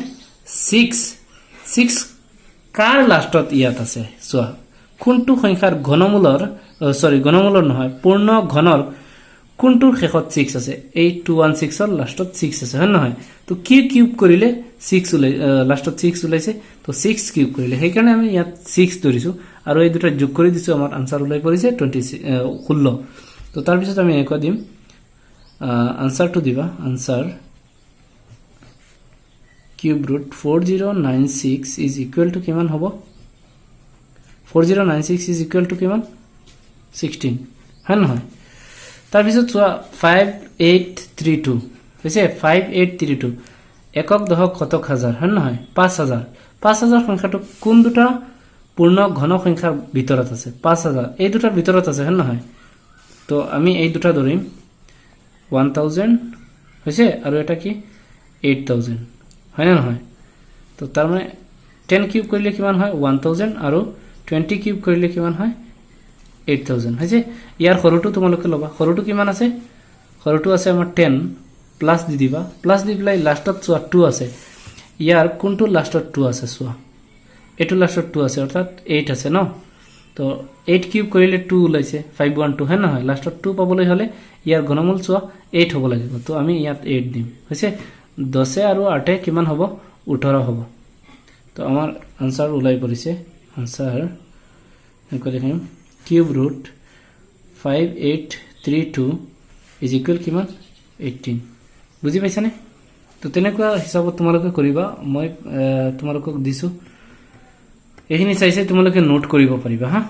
6 কাৰ লাষ্টত ইয়াত আছে চোৱা কোনটো সংখ্যাৰ ঘনমূলৰ সৰি ঘনমূলৰ নহয় পূৰ্ণ ঘনৰ কোনটোৰ শেষত 6 আছে 8216 ৰ লাষ্টত 6 আছে হয় নহয় তো কি কিউব কৰিলে 6 উলাই লাষ্টত 6 উলাইছে তো 6 কিউব কৰিলে সেই কাৰণে আমি ইয়াত 6 ধৰিছো আৰু এই দুটা যোগ কৰি দিছো আমাৰ আনসাৰ উলাই পৰিছে 16 তো তাৰ পিছত আমি এনেকুৱা দিম আনসাৰটো দিবা answer cube root 4096 is equal to কিমান হ'ব 4096 ইজ ইকুৱেল টু কিমান 16 হয় নহয় তাৰ পিছত চোৱা 5832 হৈছে 5832 একক দশক শতক হাজাৰ হয় নহয় 5000 সংখ্যাটো কোন দুটা পূৰ্ণ ঘন সংখ্যাৰ ভিতৰত আছে 5000 এই দুটাৰ ভিতৰত আছে হয় নহয় তো আমি এই দুটা ধৰিম 1000 হৈছে আৰু এটা কি 8000 হয় না নহয় তো তাৰ মানে 10 কিউব কৰিলে কিমান হয় 1000 আৰু 20 কিউব কৰিলে কিমান হয় 8000 হৈছে ইয়াৰ সৰুটো তোমালোকে লবা সৰুটো কিমান আছে সৰুটো আছে আমাৰ 10 প্লাস দি দিবা প্লাস দি প্লাই লাষ্টত চোৱা 2 আছে ইয়াৰ কোনটো লাষ্টত 2 আছে চোৱা এটো লাষ্টত 2 আছে অৰ্থাৎ 8 আছে ন তো 8 কিউব কৰিলে 2 ওলাইছে 512 হয় নহয় লাষ্টত 2 পাবলৈ হলে ইয়াৰ ঘনমূল চোৱা 8 হ'ব লাগিব তো আমি ইয়াত 8 দিম হৈছে 10 আৰু 8 কিমান হ'ব 18 হ'ব তো আমাৰ আনসাৰ উলাই পৰিছে আনসাৰ এনেকৈ লিখিম কিউব ৰুট 5832 ইজ ইকুৱেল কিমান 18 বুজি পাইছানে তো তেনেকুৱা হিচাপত তোমালোকে কৰিবা মই তোমালোকক দিছো এইখিনি চাইছে তোমালোকে নোট কৰিব পাৰিবা হা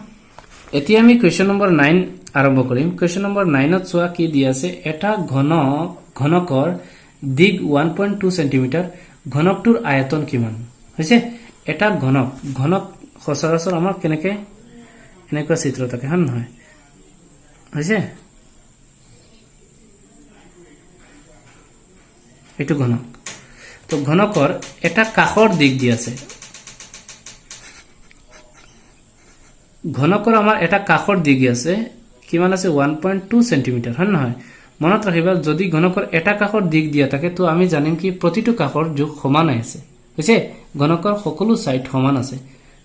এতিয়া আমি কোৱেশ্চন নম্বৰ 9 আৰম্ভ কৰিম কোৱেশ্চন নম্বৰ 9 ত চোৱা কি দি আছে এটা ঘনকৰ দিগ 1.2 সেন্টিমিটাৰ ঘনকটোৰ আয়তন কিমান হৈছে এটা ঘনক সচৰাচৰ আমাৰ কেনেকে এনেকুৱা চিত্ৰ থাকে হন নহয় হৈছে এটো ঘনক তো ঘনকৰ এটা কাষৰ দিক দি আছে ঘনকৰ আমাৰ এটা কাষৰ দিগ আছে কিমান আছে 1.2 সেন্টিমিটাৰ হন নহয় মনত ৰাখিবা যদি ঘনকৰ এটা কাষৰ দিক দিয়া থাকে তো আমি জানিম কি প্ৰতিটো কাষৰ যোগ সমান আছে হৈছে ঘনকৰ সকলো সাইড সমান আছে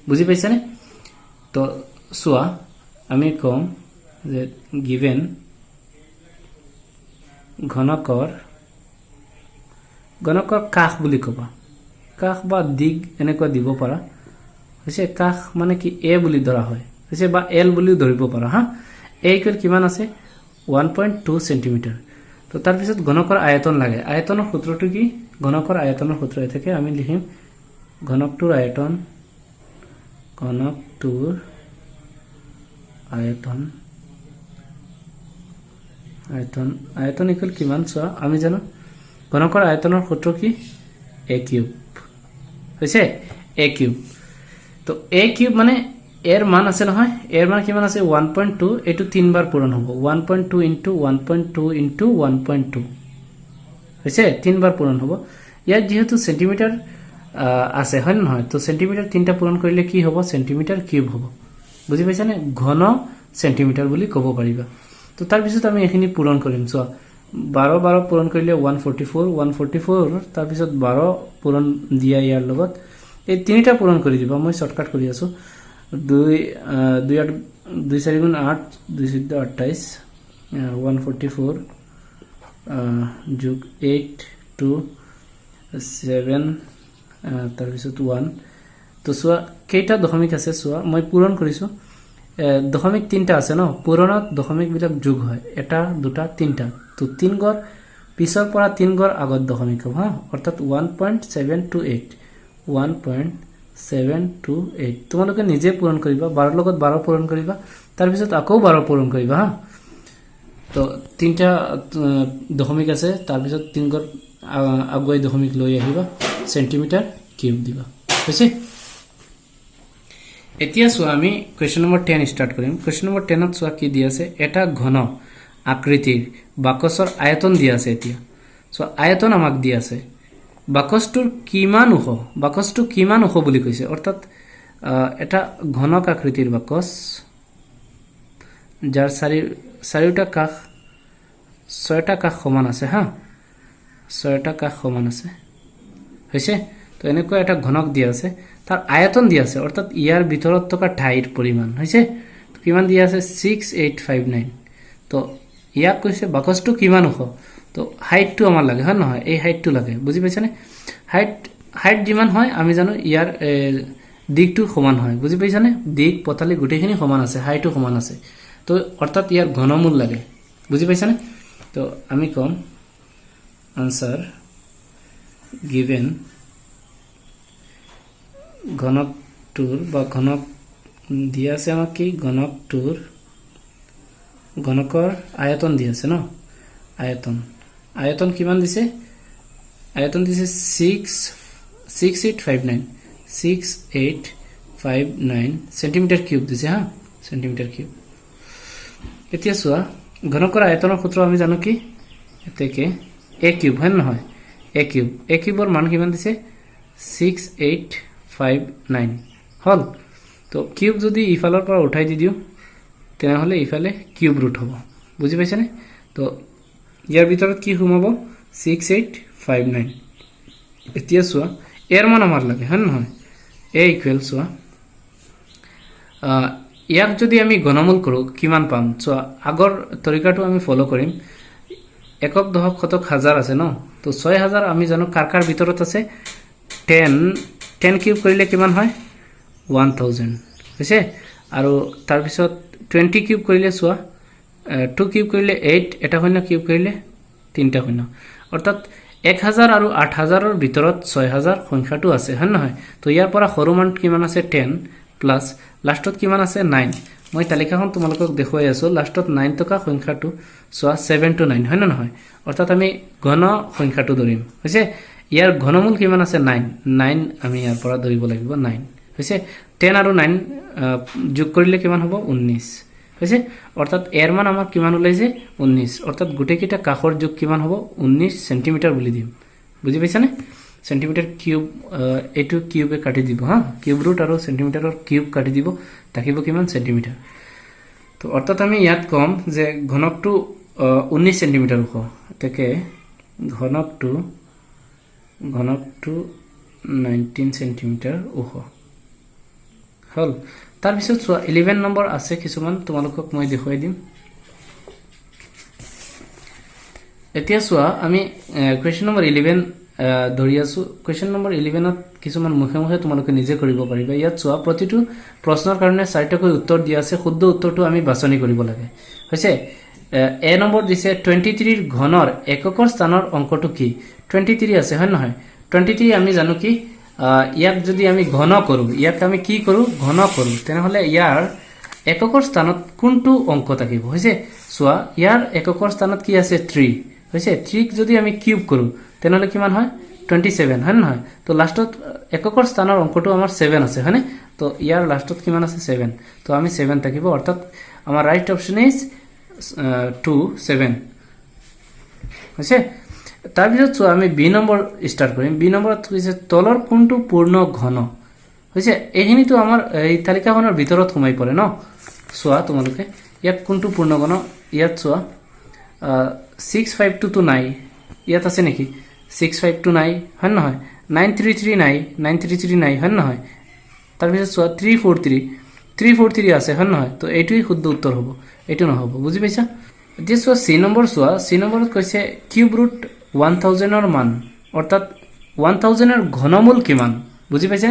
বুজি পাইছানে তো চোৱা আমি কম যে গিভেন ঘনকৰ কাষ বুলি কবা কাষ বা দিগ এনেকুৱা দিব পাৰা হৈছে কাষ মানে কি এ বুলি ধৰা হয় হৈছে বা এল বুলি ধৰিব পাৰা হা এ ইকুৱেল কিমান আছে 1.2 সেন্টিমিটাৰ তো তাৰ পিছত ঘনকৰ আয়তন লাগে আয়তনৰ সূত্ৰটো কি ঘনকৰ আয়তনৰ সূত্ৰ থাকে আমি লিখিম ঘনকটোৰ আয়তন আয়তন ইকুৱেল কিমান চোৱা আমি জানো ঘনকৰ আয়তনৰ সূত্ৰ কি a কিউব হৈছে a কিউব তো a কিউব মানে এর মান আছে নহয় এর মান কিমান আছে 1.2 এটো 3 বাৰ পূৰণ হ'ব 1.2 ইনটু 1.2 ইনটু 1.2 হৈছে 3 বাৰ পূৰণ হ'ব ইয়াত যেহেতু সেন্টিমিটাৰ আছে হয় নহয় তো সেন্টিমিটাৰ তিনটা পূৰণ কৰিলে কি হ'ব সেন্টিমিটাৰ কিউব হ'ব বুজি পাইছানে ঘন সেন্টিমিটাৰ বুলি ক'ব পাৰিবা তো তাৰ পিছত আমি এখিনি পূৰণ কৰিম চোৱা 12 পূৰণ কৰিলে 144 তাৰ পিছত 12 পূৰণ দিয়া ইয়াৰ লগত এই তিনিটা পূৰণ কৰি দিবা মই শৰ্টকাট কৰি আছো 2 4 গুণ 8 2 14 28 144 যোগ 8 2 7 তাৰ পিছত 1 তো চোৱা কেইটা দশমিক আছে চোৱা মই পূৰণ কৰিছো দশমিক তিনটা আছে ন পূৰণত দশমিক বিলাক যোগ হয় এটা দুটা তিনটা তো 3 গড় পিছৰ পৰা 3 ঘৰ আগত দশমিক হ'ব হা অৰ্থাৎ 1.728 1.728 তোমালোকে নিজে পূৰণ কৰিবা 12 লগত 12 পূৰণ কৰিবা তাৰ পিছত আকৌ 12 পূৰণ কৰিবা হা তো তিনটা দশমিক আছে তাৰ পিছত 3 ঘৰ আগুৱাই দশমিক লৈ আহিবা সেন্টিমিটাৰ কিউব দিবা হৈছে এতিয়া চোৱা আমি কোৱেশ্চন নম্বৰ 10 স্টাৰ্ট কৰিম কোৱেশ্চন নম্বৰ 10 ত চোৱা কি দিয়া আছে এটা ঘন আকৃতিৰ বাকচৰ আয়তন দিয়া আছে এতিয়া সো আয়তন আমাক দিয়া আছে বাকচটোৰ কিমান ওখ বুলি কৈছে অৰ্থাৎ এটা ঘনক আকৃতিৰ বাকচ যাৰ চাৰিটা কাষ ছয়টা কাষ সমান আছে হা ছয়টা কাষ সমান আছে হৈছে তো এনেকৈ এটা ঘনক দিয়া আছে তাৰ আয়তন দিয়া আছে অৰ্থাৎ ইয়াৰ ভিতৰত থকা ঠাইৰ পৰিমাণ হৈছে তো কিমান দিয়া আছে 6859 তো ইয়াক কৈছে বাকচটো কিমান ওখ তো হাইটটো আমাৰ লাগে হয় নহয় এই হাইটটো লাগে বুজি পাইছানে হাইট যিমান হয় আমি জানো ইয়াৰ দিকটো সমান হয় বুজি পাইছানে দিক পথালি গুটেখিনি সমান আছে হাইটটো সমান আছে তো অৰ্থাৎ ইয়াৰ ঘনমূল লাগে বুজি পাইছানে তো আমি কম আনসাৰ গিভেন ঘনকটোৰ বা ঘনক দিয়া আছে আমাক কি ঘনকৰ আয়তন দিয়া আছে ন আয়তন কিমান দিছে আয়তন দিছে 6859 সেন্টিমিটার কিউব দিছে হা সেন্টিমিটার কিউব এতিয়া চোৱা ঘনকৰ আয়তনৰ সূত্ৰ আমি জানো কি এতেকে a কিউব হয় নহয় a কিউবৰ মান কিমান দিছে 6859 হল তো কিউব যদি ইফালৰ পৰা উঠাই দি দিও তেনেহলে ইফালে কিউব ৰুট হ'ব বুজি পাইছানে তো ইয়াৰ ভিতৰত কি সোমাব 6859 এতিয়া চোৱা এৰ মান আমাৰ লাগে হয় নহয় a ইকুৱেল চোৱা ইয়াক যদি আমি ঘনমূল কৰো কিমান পাম চোৱা আগৰ তৰিকাটো আমি ফলো কৰিম একক দশক শতক হাজাৰ আছে ন তো 6000 আমি জানো কাৰকাৰ ভিতৰত আছে 10 কিউব কৰিলে কিমান হয় 1000 হৈছে আৰু তাৰ পিছত 20 কিউব কৰিলে চোৱা 2 কিউব কৰিলে 8 এটা শূন্য কিউব কৰিলে 3টা শূন্য অৰ্থাৎ 1000 আৰু 8000 ৰ ভিতৰত 6000 সংখ্যাটো আছে হয় নহয় তো ইয়াৰ পৰা সৰু মান কিমান আছে 10 প্লাস লাষ্টত কিমান আছে 9 মই তালিকাখন তোমালোকক দেখুৱাই আছো লাষ্টত 9 টকা সংখ্যাটো সোয়া 7 to 9 হয় না নহয় অৰ্থাৎ আমি ঘন সংখ্যাটো ধৰিম হৈছে ইয়াৰ ঘনমূল কিমান আছে 9 আমি ইয়াৰ পৰা ধৰিব লাগিব 9 হৈছে 10 আৰু 9 যোগ কৰিলে কিমান হ'ব 19 হৈছে অৰ্থাৎ এৰ মান আমাৰ কিমান ওলাইছে 19 অৰ্থাৎ গুটেকিটা কাখৰ যোগ কিমান হ'ব 19 সেন্টিমিটাৰ বুলি দিম বুজি পাইছানে সেন্টিমিটার কিউব এটু কিউবে কাটি দিব হা কিউব রুট আর সেন্টিমিটারের কিউব কাটি দিব থাকিব কিমান সেন্টিমিটার তো অর্থাৎ আমি ইয়াত কম যে ঘনকটো 19 সেন্টিমিটার ওখ তাকে ঘনকটো 19 সেন্টিমিটার ওখ হল তাৰ পিছত 11 নম্বৰ আছে কিছুমান তোমালোকক মই দেখুৱাই দিম এতিয়া চোৱা আমি কোৱেশ্চন নম্বৰ 11 ধৰি আছো কোৱেশ্চন নম্বৰ 11 ত কিছুমান মুখে তোমালোকে নিজে কৰিব পাৰিবা ইয়াত চোৱা প্ৰতিটো প্ৰশ্নৰ কাৰণে 4টাকৈ উত্তৰ দিয়া আছে শুদ্ধ উত্তৰটো আমি বাছনি কৰিব লাগে হৈছে এ নম্বৰ দিছে 23 ৰ ঘনৰ এককৰ স্থানৰ অংকটো কি 23 আছে হয় নহয় 23 আমি জানো কি ইয়াক যদি আমি ঘন কৰো ইয়াক আমি কি কৰো ঘন কৰো তেনেহলে ইয়াৰ এককৰ স্থানত কোনটো অংক থাকিব হৈছে চোৱা ইয়াৰ এককৰ স্থানত কি আছে 3 হৈছে 3 ক যদি আমি কিউব কৰো তেনেহলে কিমান হয় 27 হয় নহয় তো লাষ্টত এককৰ স্থানৰ অংকটো আমাৰ 7 আছে হয়নে তো ইয়াৰ লাষ্টত কিমান আছে 7 তো আমি 7 থাকিব অৰ্থাৎ আমাৰ ৰাইট অপচন ইজ 2 7 হৈছে তাৰ পিছত আমি বি নম্বৰ স্টাৰ্ট কৰিম বি নম্বৰত কৈছে তলৰ কোনটো পূৰ্ণ ঘন হৈছে এইখিনিটো আমাৰ এই তালিকাখনৰ ভিতৰত সোমাই পৰে ন চোৱা তোমালোকে ইয়াত কোনটো পূৰ্ণ ঘন ইয়াত চোৱা 652 নাই ইয়াত আছে নেকি 652 নাই হয় নহয় 933 নাই 933 নাই হয় নহয় তাৰ পিছত চোৱা 343 আছে হয় নহয় তো এইটোই শুদ্ধ উত্তৰ হ'ব এইটো নহব বুজি পাইছা এতিয়া চোৱা সি নম্বৰত কৈছে কিউব ৰুট 1000 ৰ মান অৰ্থাৎ 1000 ৰ ঘনমূল কিমান বুজি পাইছে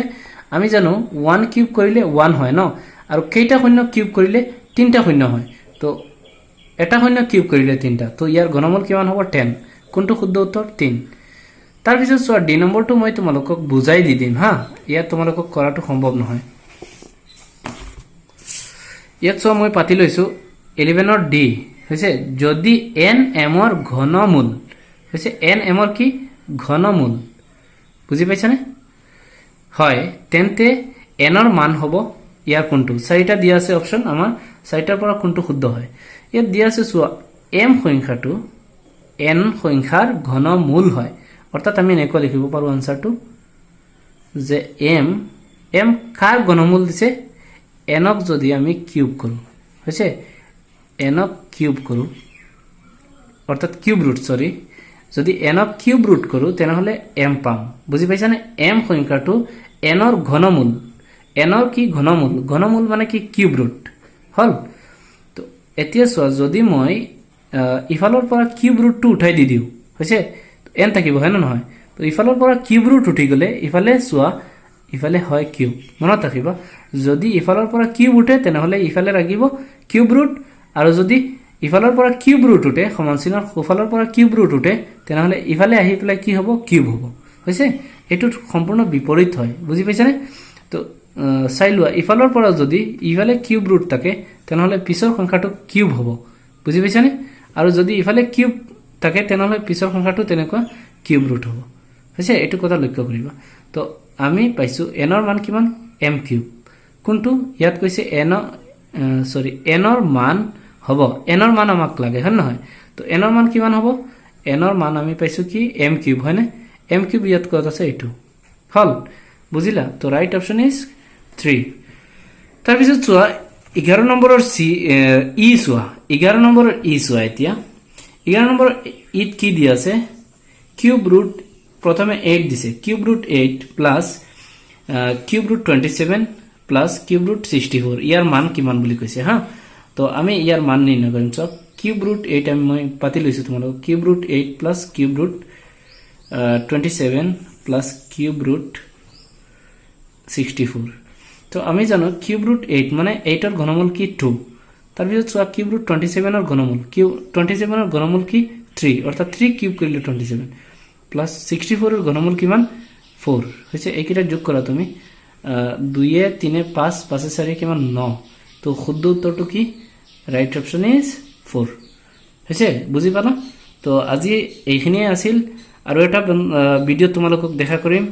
আমি জানো 1 কিউব কৰিলে 1 হয় ন আৰু কেইটা শূন্য কিউব কৰিলে 3টা শূন্য হয় তো এটা শূন্য কিউব কৰিলে 3টা তো ইয়াৰ ঘনমূল কিমান হ'ব 10 কোনটো শুদ্ধ উত্তৰ 3 তাৰ পিছত চোৱা ডি নম্বৰটো মই তোমালোকক বুজাই দি দিম হা ইয়াত তোমালোকক কৰাটো সম্ভৱ নহয় ইয়াত চোৱা মই পাতি লৈছো 11 ৰ ডি হৈছে যদি n m ৰ ঘনমূল হৈছে n m ৰ কি ঘনমূল বুজি পাইছানে হয় তেন্তে n ৰ মান হ'ব ইয়াৰ কোনটো চাৰিটা দিয়া আছে অপচন আমাৰ চাৰিটাৰ পৰা কোনটো শুদ্ধ হয় ইয়াত দিয়া আছে চোৱা m সংখ্যাটো n সংখ্যাৰ ঘনমূল হয় অৰ্থাৎ আমি এনেকৈ লিখিব পাৰো আনসাৰটো যে m কাৰ ঘনমূল দিছে n ক যদি আমি কিউব কৰো হৈছে n ক কিউব কৰো অৰ্থাৎ কিউব ৰুট সৰি যদি n ক কিউব ৰুট কৰো তেনেহলে m পাম বুজি পাইছানে m সংখ্যাটো n ৰ ঘনমূল n ৰ কি ঘনমূল ঘনমূল মানে কি কিউব ৰুট হল তো এতিয়া চোৱা যদি মই ইফালৰ পৰা কিউব ৰুটটো উঠাই দি দিও হৈছে n থাকিব হয় না নহয় তো ইফালৰ পৰা কিউব ৰুট উঠি গলে ইফালে চোৱা ইফালে হয় কিউব মনত ৰাখিবা যদি ইফালৰ পৰা কিউব উঠে তেনেহলে ইফালে লাগিব কিউব ৰুট আৰু যদি ইফালৰ পৰা কিউব ৰুট উঠে সমানচিনৰ সোফালৰ পৰা কিউব ৰুট উঠে তেনেহলে ইফালে আহি পেলাই কি হ'ব কিউব হ'ব হৈছে এটো সম্পূৰ্ণ বিপৰীত হয় বুজি পাইছানে তো চাই লোৱা ইফালৰ পৰা যদি ইফালে কিউব ৰুট থাকে তেনেহলে পিছৰ সংখ্যাটো কিউব হ'ব বুজি পাইছানে আৰু যদি ইফালে কিউব থাকে তেনেহলে পিছৰ সংখ্যাটো তেনেকুৱা কিউব ৰুট হ'ব হৈছে এটো কথা লক্ষ্য কৰিবা তো আমি পাইছো n ৰ মান কিমান m কিউব কোনটো ইয়াত কৈছে n ৰ মান হ'ব n ৰ মান আমাক লাগে হয় নহয় তো n ৰ মান কিমান হ'ব n ৰ মান আমি পাইছো কি m কিউব হয় না m কিউব ইয়াত কত আছে এটো হল বুজিলা তো রাইট অপশন ইজ 3 তাৰ পিছত চোৱা 11 নম্বৰৰ সি ই চোৱা 11 নম্বৰৰ ই চোৱা এতিয়া 11 নম্বৰ ইত কি দি আছে কিউব ৰুট প্ৰথমে 8 দিছে cube root 8 plus cube root 27 plus cube root 64 ইয়াৰ মান কিমান বুলি কৈছে হা তো আমি ইয়াৰ মান নিৰ্ণয় কৰিম সব কিউব ৰুট 8 আমি মই পাতি লৈছো তোমালোক cube root 8 plus cube root 27 plus cube root 64 তো আমি জানো কিউব ৰুট 8 মানে 8 ৰ ঘনমূল কি 2 তাৰ পিছত চোৱা কিউব ৰুট 27 ৰ ঘনমূল কিউব 27 ৰ ঘনমূল কি 3 অৰ্থাৎ 3 কিউব কৰিলে 27 প্লাস 64 ৰ ঘনমূল কিমান 4 হৈছে এইকেইটা যোগ কৰা তুমি 2 এ 3 এ 5 5 এ 4 কিমান 9 তো শুদ্ধ উত্তৰটো কি রাইট অপশন ইজ 4 হৈছে বুজি পালা তো আজি এইখিনিয়ে আছিল আৰু এটা ভিডিও তোমালোকক দেখা কৰিম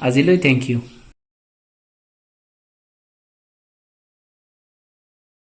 আজিলৈ থ্যাংক ইউ